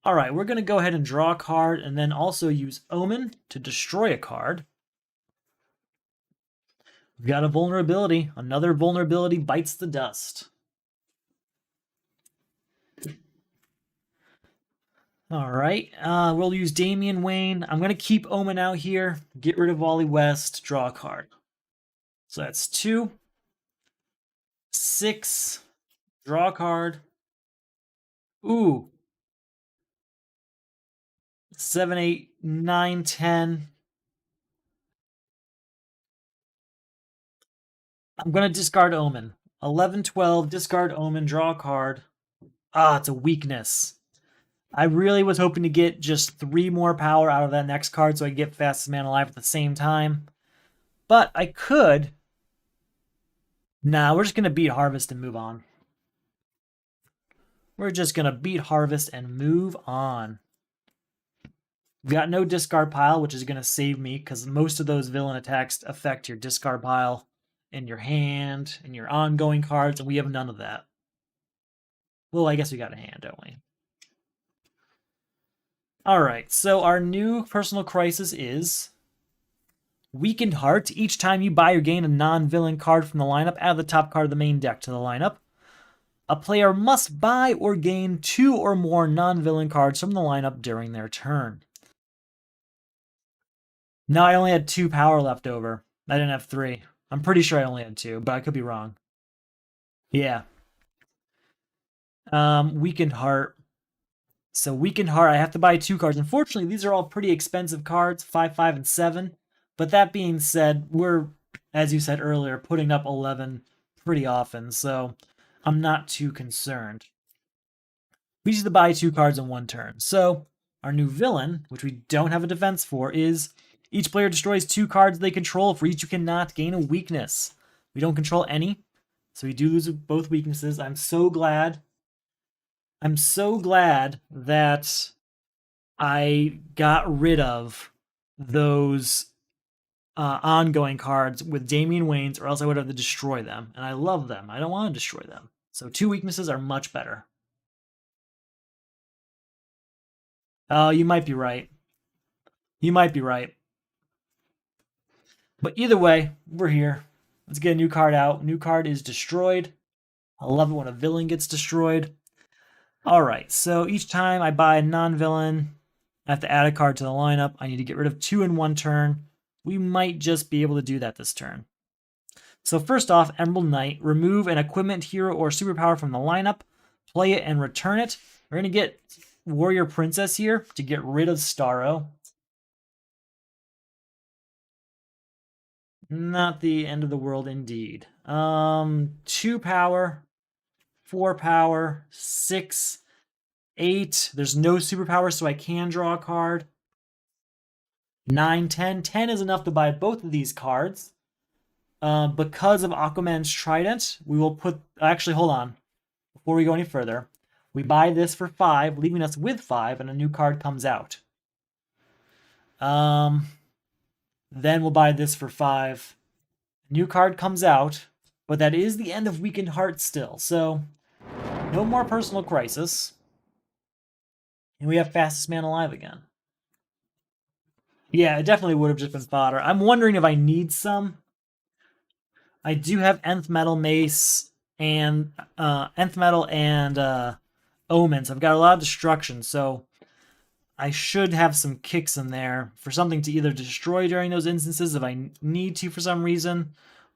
All right, we're going to go ahead and draw a card and then also use Omen to destroy a card. We've got a vulnerability. Another vulnerability bites the dust. All right, we'll use Damian Wayne. I'm going to keep Omen out here, get rid of Wally West, draw a card. So that's 2, 6, draw a card. Ooh, 7, 8, 9, 10. I'm going to discard Omen. 11, 12, discard Omen, draw a card. Ah, it's a weakness. I really was hoping to get just 3 more power out of that next card so I get Fastest Man Alive at the same time. But I could. Nah, we're just going to beat Harvest and move on. We're just going to beat Harvest and move on. We've got no discard pile, which is going to save me because most of those villain attacks affect your discard pile in your hand and your ongoing cards, and we have none of that. Well, I guess we got a hand, don't we? All right, so our new personal crisis is Weakened Heart. Each time you buy or gain a non-villain card from the lineup, add the top card of the main deck to the lineup. A player must buy or gain 2 or more non-villain cards from the lineup during their turn. No, I only had 2 power left over. I didn't have 3. I'm pretty sure I only had 2, but I could be wrong. Yeah. Weakened Heart. So Weakened Heart, I have to buy 2 cards. Unfortunately, these are all pretty expensive cards, 5, 5, and 7. But that being said, we're, as you said earlier, putting up 11 pretty often, so I'm not too concerned. We need to buy 2 cards in 1 turn. So our new villain, which we don't have a defense for, is each player destroys 2 cards they control. For each you cannot gain a weakness. We don't control any, so we do lose both weaknesses. I'm so glad that I got rid of those ongoing cards with Damian Wayne's, or else I would have to destroy them. And I love them. I don't want to destroy them. So 2 weaknesses are much better. Oh, you might be right. You might be right. But either way, we're here. Let's get a new card out. New card is destroyed. I love it when a villain gets destroyed. All right, so each time I buy a non-villain, I have to add a card to the lineup. I need to get rid of 2 in 1 turn. We might just be able to do that this turn. So first off, Emerald Knight, remove an equipment, hero, or superpower from the lineup, play it, and return it. We're going to get Warrior Princess here to get rid of Starro. Not the end of the world indeed. 2 power, 4 power, 6, 8. There's no superpower, so I can draw a card. 9, 10. 10 is enough to buy both of these cards. Because of Aquaman's Trident, we will put... Actually, hold on. Before we go any further, we buy this for 5, leaving us with 5, and a new card comes out. Then we'll buy this for 5. New card comes out, but that is the end of Weakened Heart still, so no more Personal Crisis. And we have Fastest Man Alive again. Yeah, it definitely would have just been fodder. I'm wondering if I need some. I do have Nth Metal Mace and Nth Metal and Omens. I've got a lot of destruction, so I should have some kicks in there for something to either destroy during those instances if I need to for some reason,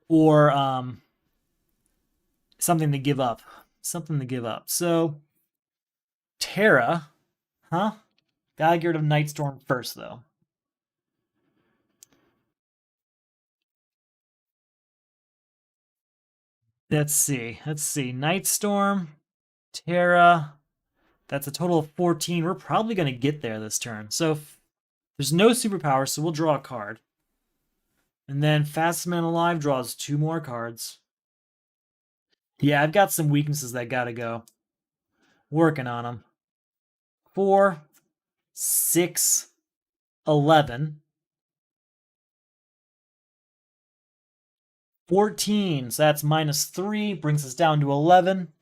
or something to give up. Something to give up. So, Terra, huh? Gotta get rid of Nightstorm first, though. Let's see. Nightstorm, Terra. That's a total of 14. We're probably going to get there this turn. So there's no superpower, so we'll draw a card. And then Fastest Man Alive draws 2 more cards. Yeah, I've got some weaknesses that gotta go. Working on them. 4, 6, 11. 14, so that's -3, brings us down to 11.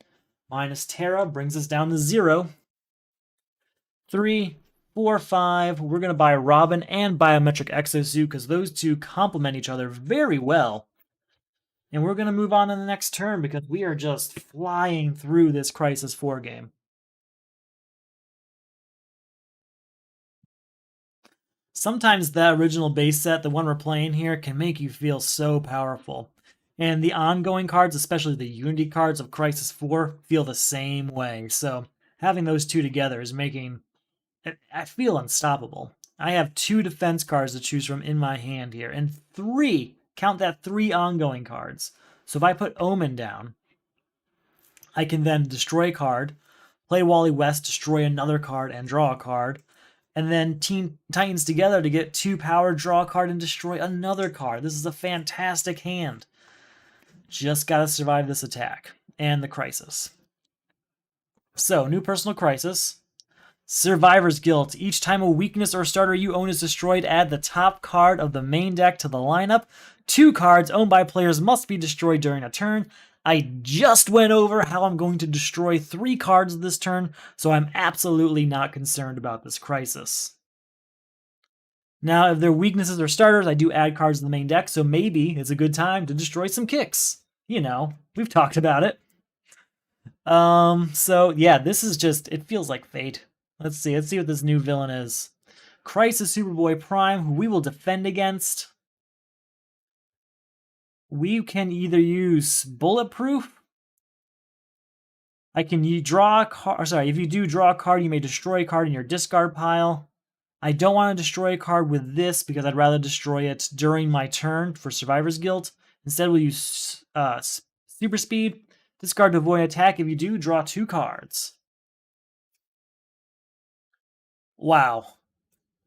Minus Terra brings us down to 0. 3, 4, 5. We're going to buy Robin and Biometric Exosuit because those two complement each other very well. And we're going to move on to the next turn because we are just flying through this Crisis 4 game. Sometimes that original base set, the one we're playing here, can make you feel so powerful. And the ongoing cards, especially the Unity cards of Crisis 4, feel the same way. So having those two together is making... I feel unstoppable. I have 2 defense cards to choose from in my hand here, and 3, count that, 3 ongoing cards. So if I put Omen down, I can then destroy a card, play Wally West, destroy another card, and draw a card, and then Team Titans together to get 2 power, draw a card, and destroy another card. This is a fantastic hand. Just gotta survive this attack and the crisis. So, new personal crisis. Survivor's Guilt. Each time a weakness or starter you own is destroyed, add the top card of the main deck to the lineup. 2 cards owned by players must be destroyed during a turn. I just went over how I'm going to destroy 3 cards this turn, so I'm absolutely not concerned about this crisis. Now, if they're weaknesses or starters, I do add cards to the main deck, so maybe it's a good time to destroy some kicks. You know, we've talked about it. So yeah, this is just, it feels like fate. Let's see what this new villain is. Crisis Superboy Prime, who we will defend against. We can either use Bulletproof. I can draw a card. Sorry, if you do draw a card, you may destroy a card in your discard pile. I don't want to destroy a card with this because I'd rather destroy it during my turn for Survivor's Guilt. Instead, we'll use Super Speed. Discard to avoid attack. If you do, draw 2 cards. Wow.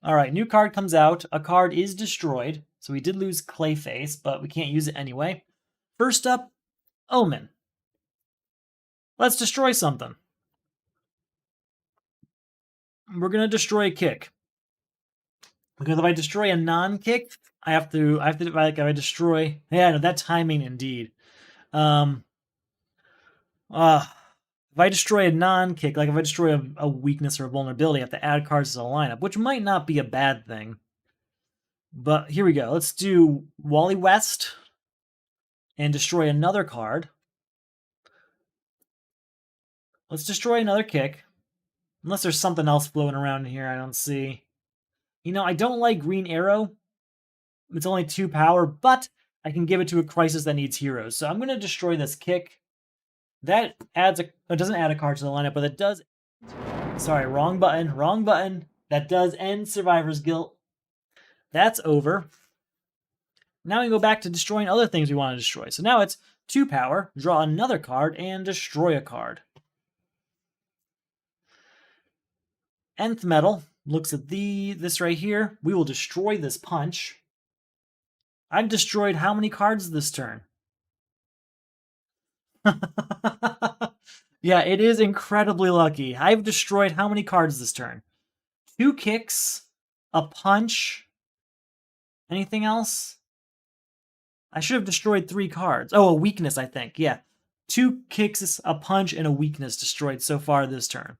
Alright, new card comes out. A card is destroyed. So we did lose Clayface, but we can't use it anyway. First up, Omen. Let's destroy something. We're going to destroy a kick. Because if I destroy a non-kick, I have to, like, if I destroy... Yeah, no, that timing indeed. If I destroy a non-kick, like if I destroy a weakness or a vulnerability, I have to add cards to the lineup, which might not be a bad thing. But here we go. Let's do Wally West and destroy another card. Let's destroy another kick. Unless there's something else floating around here I don't see. You know, I don't like Green Arrow. It's only 2 power, but I can give it to a crisis that needs heroes. So I'm going to destroy this kick. That adds a... It doesn't add a card to the lineup, but it does... Sorry, wrong button. Wrong button. That does end Survivor's Guilt. That's over. Now we go back to destroying other things we want to destroy. So now it's 2 power, draw another card, and destroy a card. Nth Metal looks at this right here. We will destroy this punch. I've destroyed how many cards this turn? Yeah, it is incredibly lucky. I've destroyed how many cards this turn? 2 kicks, a punch. Anything else? I should have destroyed 3 cards. Oh, a weakness, I think. Yeah. 2 kicks, a punch, and a weakness destroyed so far this turn.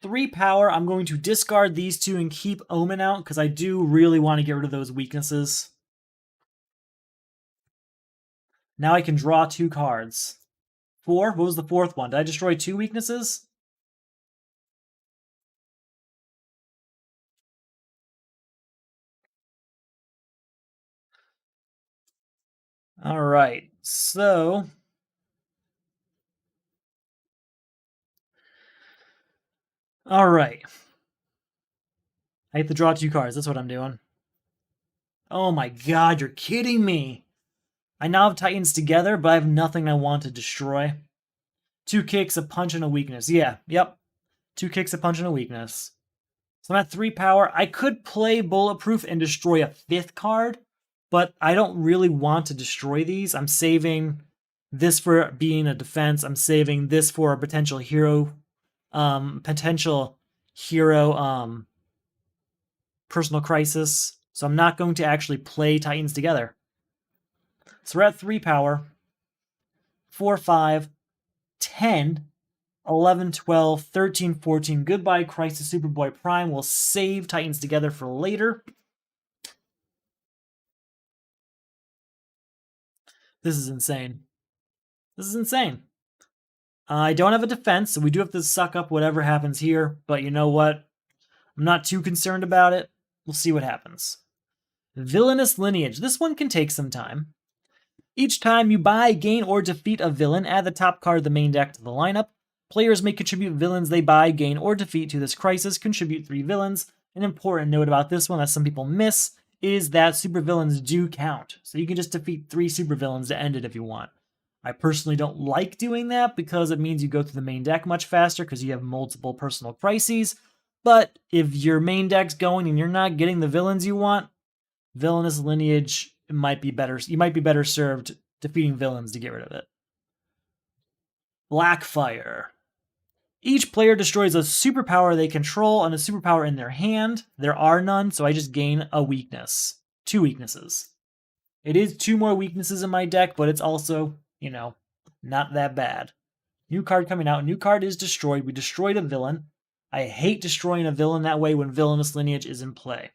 3 power, I'm going to discard these 2 and keep Omen out, because I do really want to get rid of those weaknesses. Now I can draw 2 cards. 4? What was the 4th one? Did I destroy 2 weaknesses? Alright, so... Alright. I have to draw 2 cards, that's what I'm doing. Oh my god, you're kidding me! I now have Titans together, but I have nothing I want to destroy. 2 kicks, a punch, and a weakness. Yeah, yep. 2 kicks, a punch, and a weakness. So I'm at 3 power. I could play Bulletproof and destroy a 5th card, but I don't really want to destroy these. I'm saving this for being a defense. I'm saving this for a potential hero, personal crisis. So I'm not going to actually play Titans together. So we're at 3 power. 4, 5, 10, 11, 12, 13, 14. Goodbye, Crisis Superboy Prime. We'll save Titans together for later. This is insane. This is insane. I don't have a defense, so we do have to suck up whatever happens here. But you know what? I'm not too concerned about it. We'll see what happens. Villainous Lineage. This one can take some time. Each time you buy, gain, or defeat a villain, add the top card of the main deck to the lineup. Players may contribute villains they buy, gain, or defeat to this crisis. Contribute 3 villains. An important note about this one that some people miss is that supervillains do count. So you can just defeat 3 supervillains to end it if you want. I personally don't like doing that because it means you go through the main deck much faster because you have multiple personal crises. But if your main deck's going and you're not getting the villains you want, Villainous Lineage might be better. You might be better served defeating villains to get rid of it. Blackfire. Each player destroys a superpower they control and a superpower in their hand. There are none, so I just gain a weakness. 2 weaknesses. It is 2 more weaknesses in my deck, but it's also, not that bad. New card coming out. New card is destroyed. We destroyed a villain. I hate destroying a villain that way when Villainous Lineage is in play.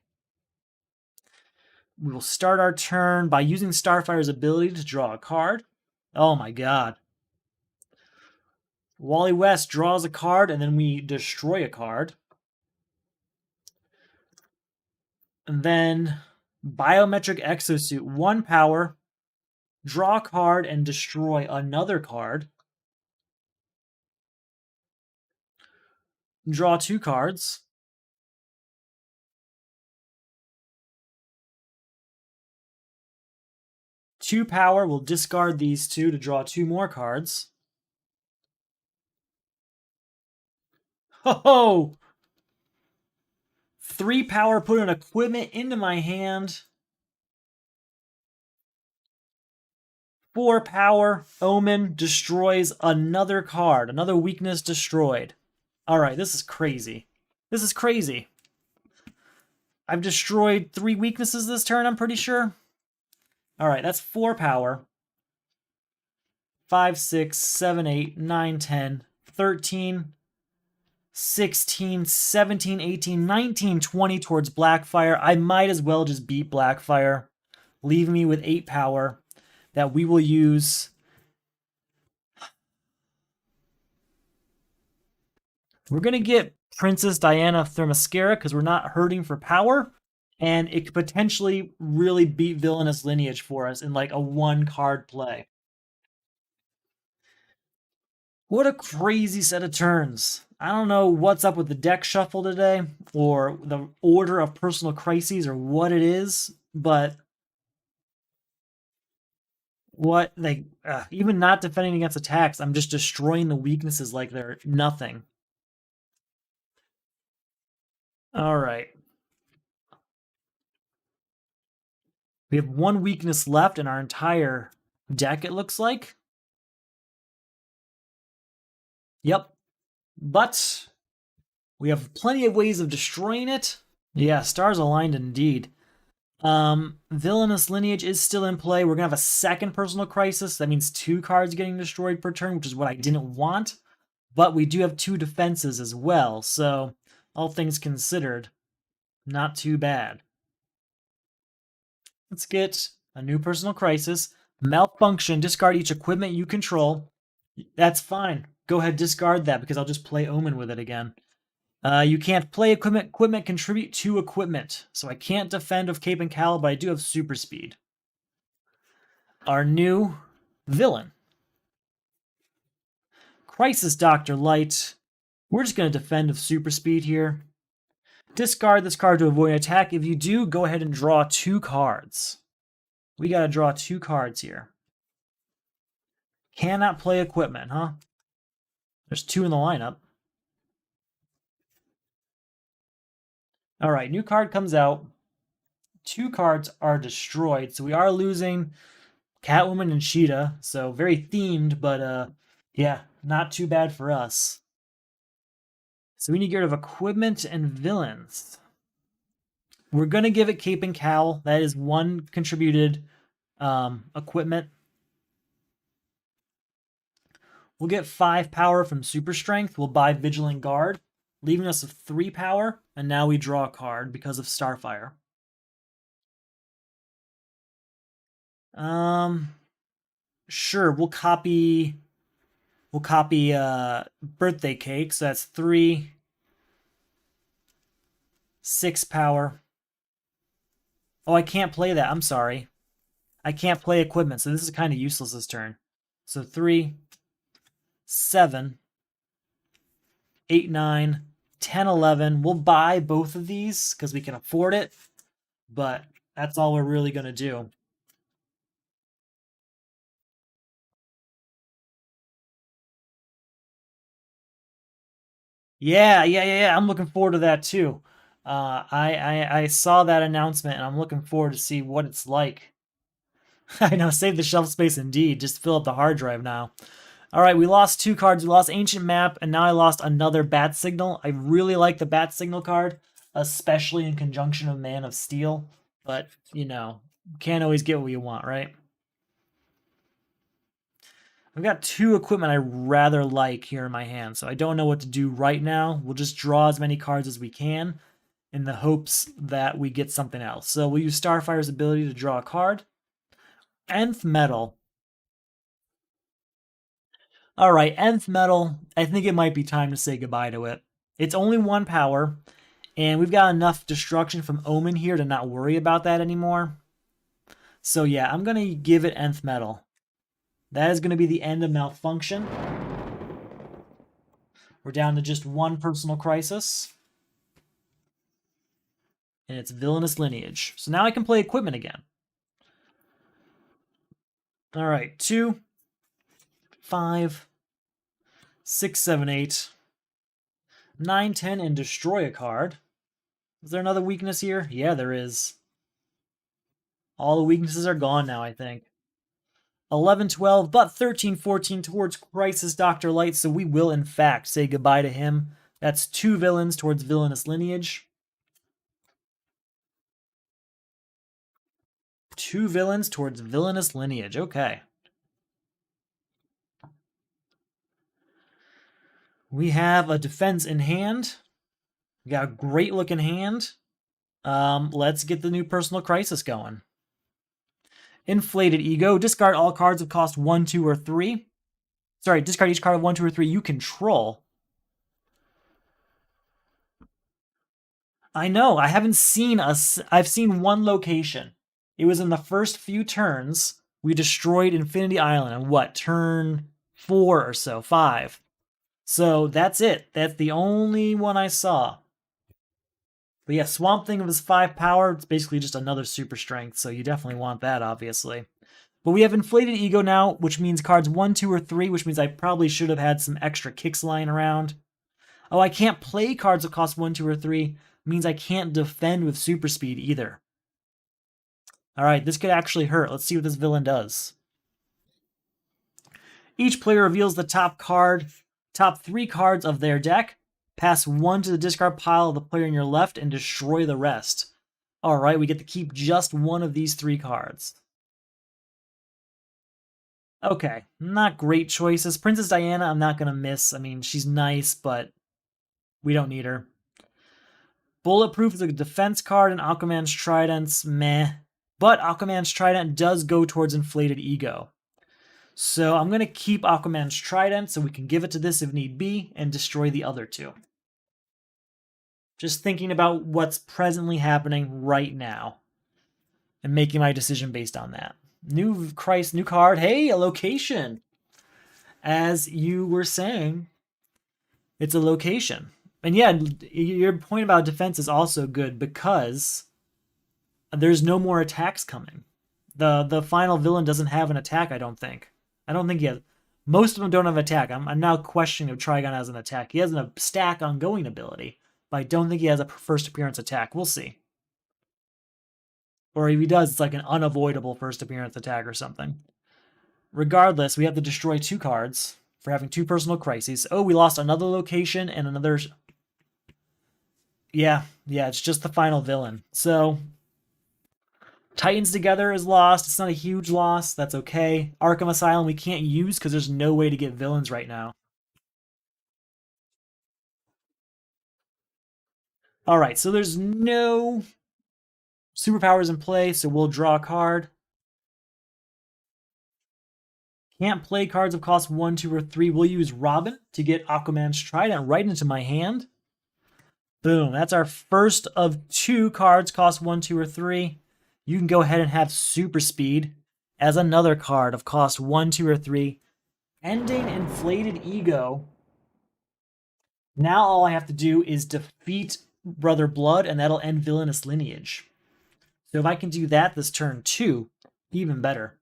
We will start our turn by using Starfire's ability to draw a card. Oh my god. Wally West draws a card, and then we destroy a card. And then Biometric Exosuit. 1 power, draw a card, and destroy another card. Draw 2 cards. Two power, we'll discard these 2 to draw 2 more cards. Ho-ho! 3 power, put an equipment into my hand. 4 power, Omen destroys another card. Another weakness destroyed. Alright, this is crazy. This is crazy. I've destroyed 3 weaknesses this turn, I'm pretty sure. Alright, that's 4 power. 5, 6, 7, 8, 9, 10, 13, 16, 17, 18, 19, 20 towards Blackfire. I might as well just beat Blackfire, leave me with 8 power that we will use. We're going to get Princess Diana Themyscira because we're not hurting for power, and it could potentially really beat Villainous Lineage for us in like a 1-card play. What a crazy set of turns. I don't know what's up with the deck shuffle today, or the order of personal crises, or what it is, but even not defending against attacks, I'm just destroying the weaknesses like they're nothing. Alright. We have 1 weakness left in our entire deck, it looks like. Yep. But we have plenty of ways of destroying it. Yeah, stars aligned indeed. Villainous Lineage is still in play. We're going to have a second personal crisis. That means 2 cards getting destroyed per turn, which is what I didn't want. But we do have 2 defenses as well, so all things considered, not too bad. Let's get a new personal crisis. Malfunction, discard each equipment you control. That's fine. Go ahead, discard that because I'll just play Omen with it again. You can't play equipment. Equipment contribute to equipment. So I can't defend with Cape and Cowl, but I do have super speed. Our new villain. Crisis Dr. Light. We're just going to defend with super speed here. Discard this card to avoid an attack. If you do, go ahead and draw 2 cards. We got to draw 2 cards here. Cannot play equipment, huh? There's 2 in the lineup. All right, new card comes out. 2 cards are destroyed, so we are losing Catwoman and Cheetah. So very themed, but yeah, not too bad for us. So we need to get rid of equipment and villains. We're going to give it Cape and Cowl. That is 1 contributed equipment. We'll get 5 power from Super Strength. We'll buy Vigilant Guard, leaving us with 3 power. And now we draw a card because of Starfire. Sure, we'll copy We'll copy birthday cake, so that's 3, 6 power. Oh, I can't play that. I'm sorry. I can't play equipment, so this is kind of useless this turn. So 3, 7, 8, 9, 10, 11. We'll buy both of these because we can afford it, but that's all we're really going to do. Yeah. I'm looking forward to that too. I saw that announcement and I'm looking forward to see what it's like. I know, save the shelf space indeed. Just fill up the hard drive now. All right, we lost 2 cards. We lost Ancient Map, and now I lost another Bat Signal. I really like the Bat Signal card, especially in conjunction with Man of Steel. But, you know, can't always get what you want, right? I've got 2 equipment I rather like here in my hand, so I don't know what to do right now. We'll just draw as many cards as we can in the hopes that we get something else. So we'll use Starfire's ability to draw a card. Nth Metal. All right, Nth Metal. I think it might be time to say goodbye to it. It's only 1 power, and we've got enough destruction from Omen here to not worry about that anymore. So yeah, I'm going to give it Nth Metal. That is going to be the end of Malfunction. We're down to just 1 personal crisis. And it's Villainous Lineage. So now I can play equipment again. All right, 2, 5, 6, 7, 8, 9, 10, and destroy a card. Is there another weakness here? Yeah, there is. All the weaknesses are gone now, I think. 11, 12, but 13, 14 towards Crisis Dr. Light, so we will, in fact, say goodbye to him. That's 2 villains towards Villainous Lineage. 2 villains towards Villainous Lineage. Okay. We have a defense in hand. We got a great looking hand. Let's get the new personal crisis going. Inflated Ego. Discard all cards of cost 1, 2, or 3. Sorry, discard each card of 1, 2, or 3 you control. I know. I haven't seen I've seen 1 location. It was in the first few turns. We destroyed Infinity Island on what, turn 4 or so, 5. So that's it. That's the only one I saw. But yeah, Swamp Thing with his 5 power, it's basically just another super strength, so you definitely want that, obviously. But we have Inflated Ego now, which means cards 1, 2, or 3, which means I probably should have had some extra kicks lying around. Oh, I can't play cards that cost 1, 2, or 3. Means I can't defend with super speed either. Alright, this could actually hurt. Let's see what this villain does. Each player reveals the top 3 cards of their deck. Pass 1 to the discard pile of the player on your left and destroy the rest. Alright, we get to keep just 1 of these 3 cards. Okay, not great choices. Princess Diana, I'm not going to miss. I mean, she's nice, but we don't need her. Bulletproof is a defense card, and Aquaman's Trident's meh. But Aquaman's Trident does go towards Inflated Ego. So I'm going to keep Aquaman's Trident so we can give it to this if need be and destroy the other 2. Just thinking about what's presently happening right now and making my decision based on that. New card. Hey, a location. As you were saying, it's a location. And yeah, your point about defense is also good because there's no more attacks coming. The final villain doesn't have an attack, I don't think. I don't think he has. Most of them don't have attack. I'm now questioning if Trigon has an attack. He has a stack ongoing ability, but I don't think he has a first appearance attack. We'll see. Or if he does, it's like an unavoidable first appearance attack or something. Regardless, we have to destroy 2 cards for having 2 personal crises. Oh, we lost another location and another... Yeah, it's just the final villain. So, Titans Together is lost. It's not a huge loss. That's okay. Arkham Asylum we can't use because there's no way to get villains right now. Alright, so there's no superpowers in play, so we'll draw a card. Can't play cards of cost 1, 2, or 3. We'll use Robin to get Aquaman's Trident right into my hand. Boom. That's our first of 2 cards cost 1, 2, or 3. You can go ahead and have Super Speed as another card of cost 1, 2, or 3. Ending Inflated Ego. Now all I have to do is defeat Brother Blood, and that'll end Villainous Lineage. So if I can do that this turn 2, even better.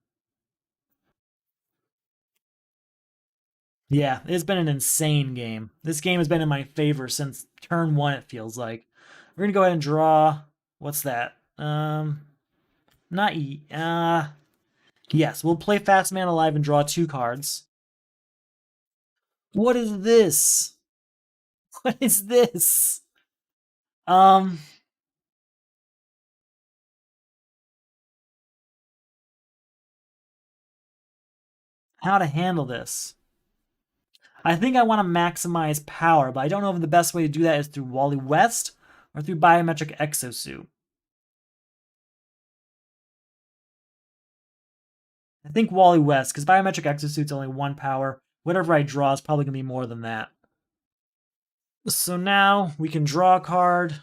Yeah, it's been an insane game. This game has been in my favor since turn 1, it feels like. We're going to go ahead and draw... What's that? Not E. Yes, we'll play Fast Man Alive and draw 2 cards. What is this? What is this? How to handle this? I think I want to maximize power, but I don't know if the best way to do that is through Wally West or through Biometric Exosuit. I think Wally West, because Biometric Exosuit's only 1 power. Whatever I draw is probably going to be more than that. So now we can draw a card.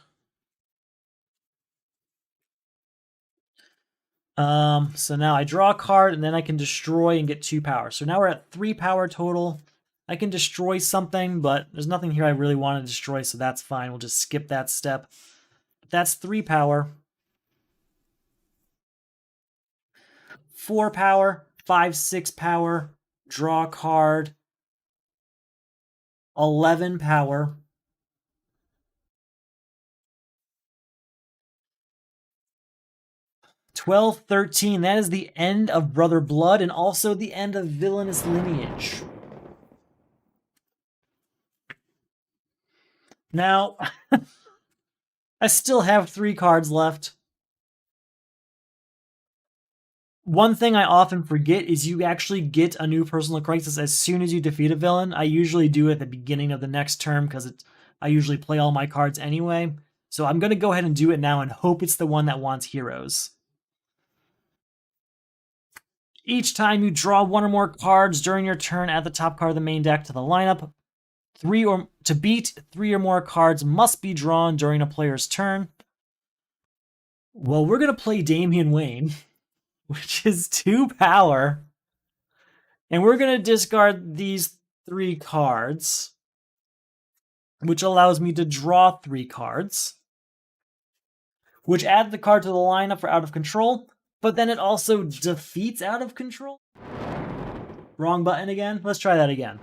So now I draw a card, and then I can destroy and get 2 power. So now we're at 3 power total. I can destroy something, but there's nothing here I really want to destroy, so that's fine. We'll just skip that step. That's 3 power. 4 power, 5, 6 power, draw a card. 11 power. 12, 13. That is the end of Brother Blood and also the end of Villainous Lineage. Now, I still have 3 cards left. One thing I often forget is you actually get a new personal crisis as soon as you defeat a villain. I usually do it at the beginning of the next turn because I usually play all my cards anyway. So I'm going to go ahead and do it now and hope it's the one that wants heroes. Each time you draw 1 or more cards during your turn, add the top card of the main deck to the lineup. To beat 3 or more cards must be drawn during a player's turn. Well, we're going to play Damian Wayne, which is 2 power. And we're going to discard these 3 cards, which allows me to draw 3 cards, which add the card to the lineup for Out of Control, but then it also defeats Out of Control. Wrong button again? Let's try that again.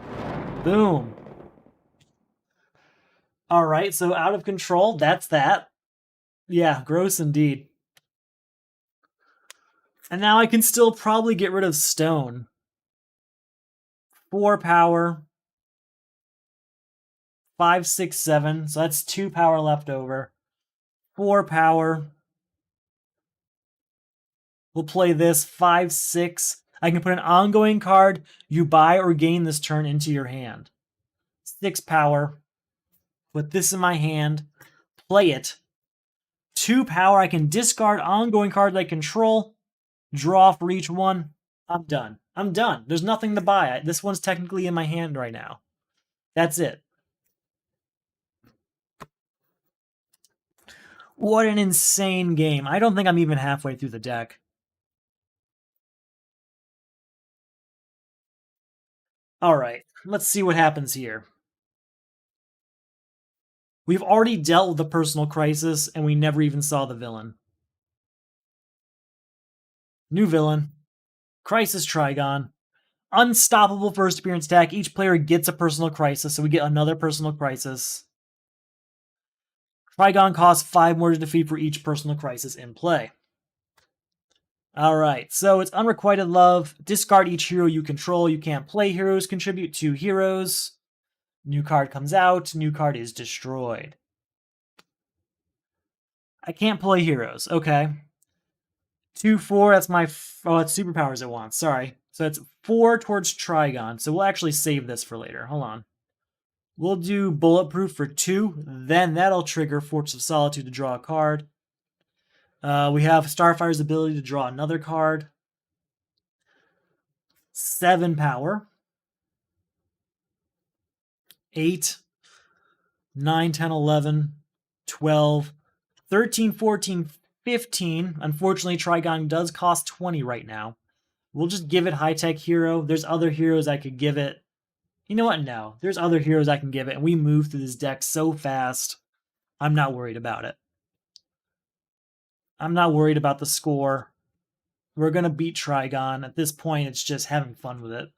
Boom. All right, so Out of Control, that's that. Yeah, gross indeed. And now I can still probably get rid of Stone. 4 power. 5, 6, 7. So that's 2 power left over. 4 power. We'll play this. 5, 6. I can put an ongoing card you buy or gain this turn into your hand. 6 power. Put this in my hand. Play it. 2 power. I can discard ongoing cards I control. Draw for each one. I'm done. I'm done. There's nothing to buy. This one's technically in my hand right now. That's it. What an insane game. I don't think I'm even halfway through the deck. All right, let's see what happens here. We've already dealt with the personal crisis, and we never even saw the villain. New villain. Crisis Trigon. Unstoppable first appearance attack. Each player gets a personal crisis, so we get another personal crisis. Trigon costs 5 more to defeat for each personal crisis in play. Alright, so it's Unrequited Love. Discard each hero you control. You can't play heroes. Contribute 2 heroes. New card comes out. New card is destroyed. I can't play heroes. Okay. 2, 4. That's my... Oh, it's superpowers it wants. Sorry. So it's 4 towards Trigon. So we'll actually save this for later. Hold on. We'll do Bulletproof for 2. Then that'll trigger Fortress of Solitude to draw a card. We have Starfire's ability to draw another card. 7 power, 8, 9, 10, 11, 12, 13, 14, 15. Unfortunately, Trigon does cost 20 right now. We'll just give it high-tech hero. There's other heroes I could give it. You know what? No. There's other heroes I can give it, and we move through this deck so fast. I'm not worried about it. I'm not worried about the score. We're going to beat Trigon. At this point, it's just having fun with it.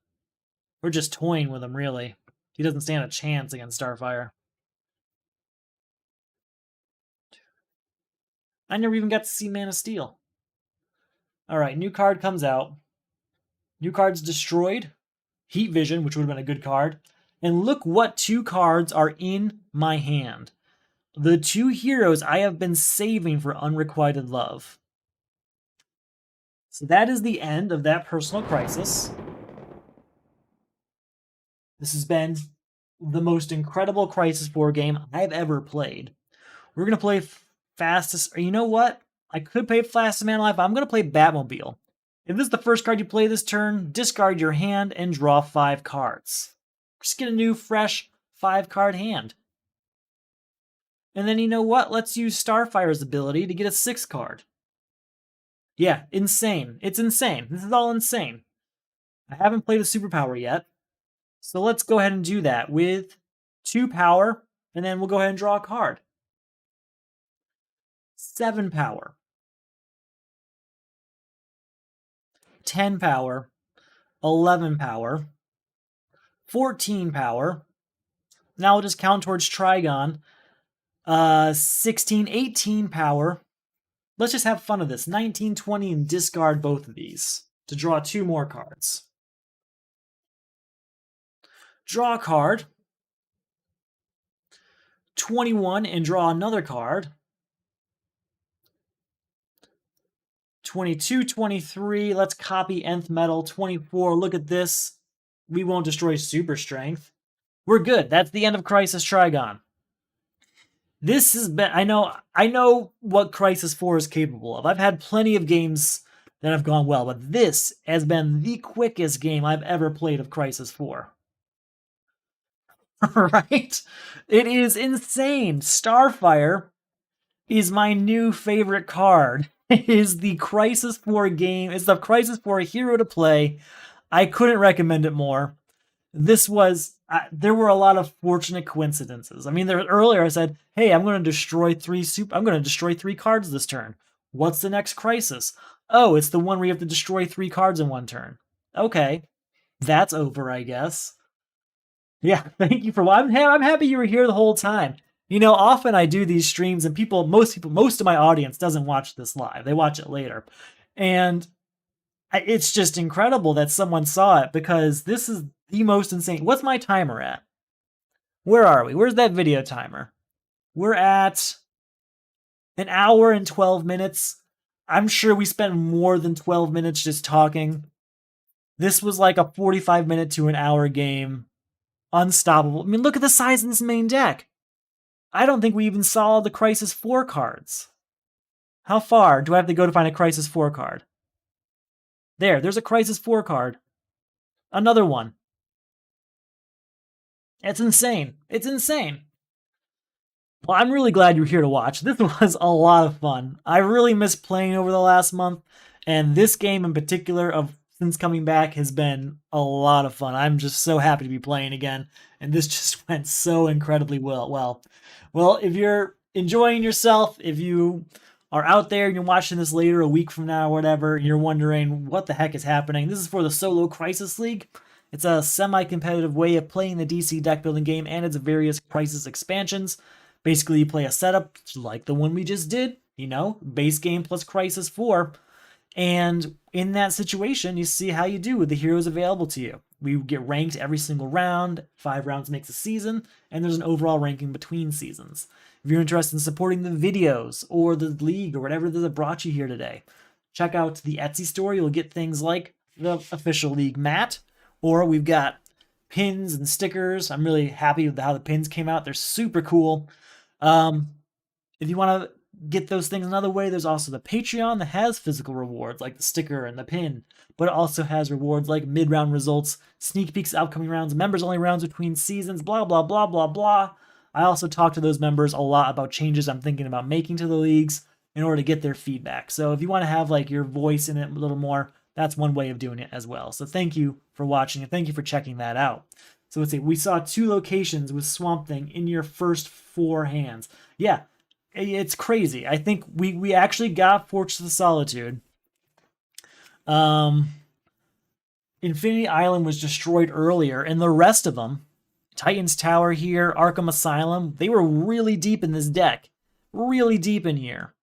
We're just toying with him, really. He doesn't stand a chance against Starfire. I never even got to see Man of Steel. Alright, new card comes out. New card's destroyed. Heat Vision, which would have been a good card. And look what 2 cards are in my hand. The 2 heroes I have been saving for Unrequited Love. So that is the end of that personal crisis. This has been the most incredible Crisis 4 game I've ever played. We're going to play Fastest... You know what? I could play Fastest Man Alive, but I'm going to play Batmobile. If this is the first card you play this turn, discard your hand and draw 5 cards. Just get a new, fresh 5-card hand. And then you know what? Let's use Starfire's ability to get a 6 card. Yeah, insane. It's insane. This is all insane. I haven't played a superpower yet. So let's go ahead and do that with 2 power, and then we'll go ahead and draw a card. 7 power. 10 power. 11 power. 14 power. Now we'll just count towards Trigon. 16, 18 power. Let's just have fun with this. 19, 20, and discard both of these to draw 2 more cards. Draw a card. 21 and draw another card. 22, 23. Let's copy Nth Metal. 24. Look at this. We won't destroy Super Strength. We're good. That's the end of Crisis Trigon. This has been... I know what Crisis 4 is capable of. I've had plenty of games that have gone well, but this has been the quickest game I've ever played of Crisis 4. Right? It is insane. Starfire is my new favorite card. It is the Crisis 4 game. It's the Crisis 4 hero to play. I couldn't recommend it more. This was... there were a lot of fortunate coincidences. I mean, earlier I said, hey, I'm going to destroy 3 cards this turn. What's the next Crisis? Oh, it's the one where you have to destroy 3 cards in one turn. Okay. That's over, I guess. Yeah, thank you for... I'm happy you were here the whole time. You know, often I do these streams and most of my audience doesn't watch this live. They watch it later. And it's just incredible that someone saw it, because this is the most insane... What's my timer at? Where are we? Where's that video timer? We're at 1 hour and 12 minutes. I'm sure we spent more than 12 minutes just talking. This was like a 45-minute to an hour game. Unstoppable. I mean, look at the size of this main deck. I don't think we even saw the Crisis 4 cards. How far do I have to go to find a Crisis 4 card? There's a Crisis 4 card. Another one. It's insane. It's insane. Well, I'm really glad you're here to watch. This was a lot of fun. I really missed playing over the last month, and this game in particular, since coming back, has been a lot of fun. I'm just so happy to be playing again, and this just went so incredibly well. Well, if you're enjoying yourself, if you are out there and you're watching this later, a week from now or whatever, and you're wondering what the heck is happening, this is for the Solo Crisis League. It's a semi-competitive way of playing the DC deck building game and its various Crisis expansions. Basically, you play a setup like the one we just did, you know, base game plus Crisis 4. And in that situation, you see how you do with the heroes available to you. We get ranked every single round. 5 rounds makes a season, and there's an overall ranking between seasons. If you're interested in supporting the videos or the league or whatever that brought you here today, check out the Etsy store. You'll get things like the official league mat, or we've got pins and stickers. I'm really happy with how the pins came out. They're super cool. If you want to get those things another way, there's also the Patreon that has physical rewards like the sticker and the pin, but it also has rewards like mid-round results, sneak peeks of upcoming rounds, members-only rounds between seasons, blah, blah, blah, blah, blah. I also talk to those members a lot about changes I'm thinking about making to the leagues in order to get their feedback. So if you want to have like your voice in it a little more, that's one way of doing it as well. So thank you for watching and thank you for checking that out. So let's see, we saw 2 locations with Swamp Thing in your first 4 hands. Yeah, it's crazy. I think we actually got Fortress of Solitude. Infinity Island was destroyed earlier, and the rest of them, Titan's Tower here, Arkham Asylum, they were really deep in this deck. Really deep in here.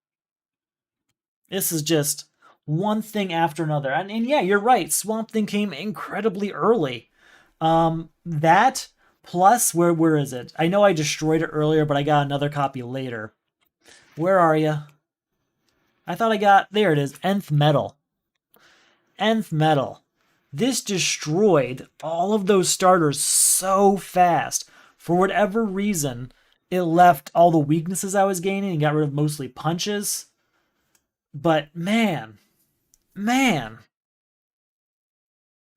This is just one thing after another. And yeah, you're right. Swamp Thing came incredibly early. That plus, where is it? I know I destroyed it earlier, but I got another copy later. Where are you? I thought I got, there it is, Nth Metal. Nth Metal. This destroyed all of those starters so fast. For whatever reason, it left all the weaknesses I was gaining and got rid of mostly punches. But man,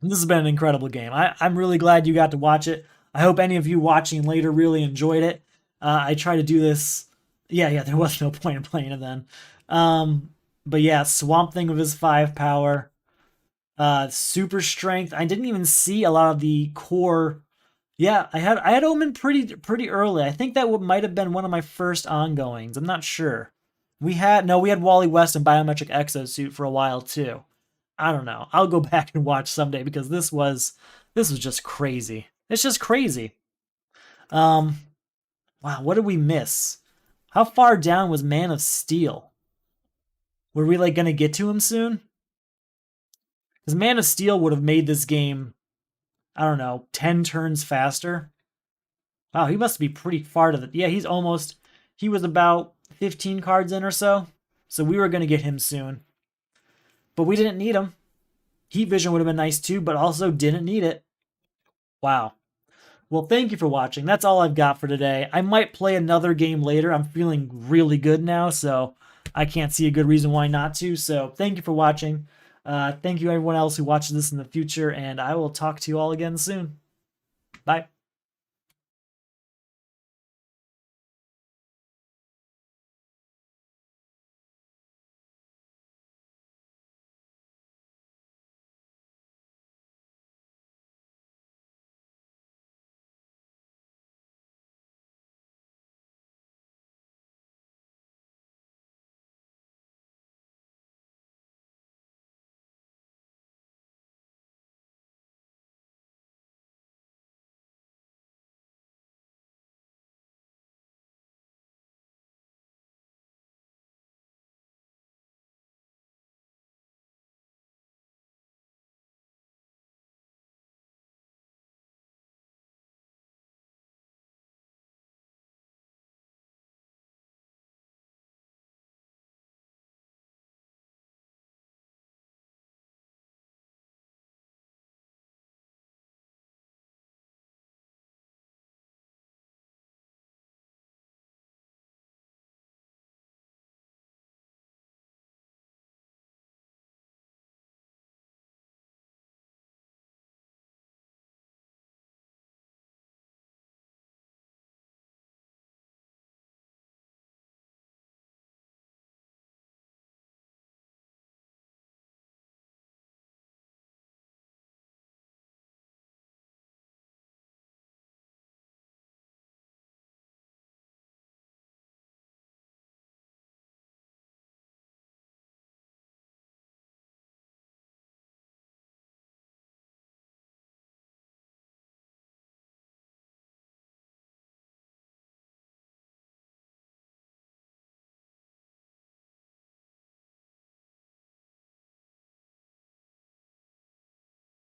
this has been an incredible game. I'm really glad you got to watch it. I hope any of you watching later really enjoyed it. I try to do this. Yeah, there was no point in playing it then. But yeah, Swamp Thing with his 5 power. Super strength. I didn't even see a lot of the core. Yeah, I had Omen pretty early. I think that might have been one of my first ongoings. I'm not sure. We had Wally West and Biometric Exosuit for a while too. I don't know. I'll go back and watch someday because this was just crazy. It's just crazy. Wow, what did we miss? How far down was Man of Steel? Were we like gonna get to him soon? Because Man of Steel would have made this game, I don't know, 10 turns faster. Wow, he must be pretty far to the... Yeah, he was about 15 cards in or so. So we were going to get him soon. But we didn't need him. Heat Vision would have been nice too, but also didn't need it. Wow. Well, thank you for watching. That's all I've got for today. I might play another game later. I'm feeling really good now, so I can't see a good reason why not to. So thank you for watching. Thank you everyone else who watches this in the future, and I will talk to you all again soon. Bye.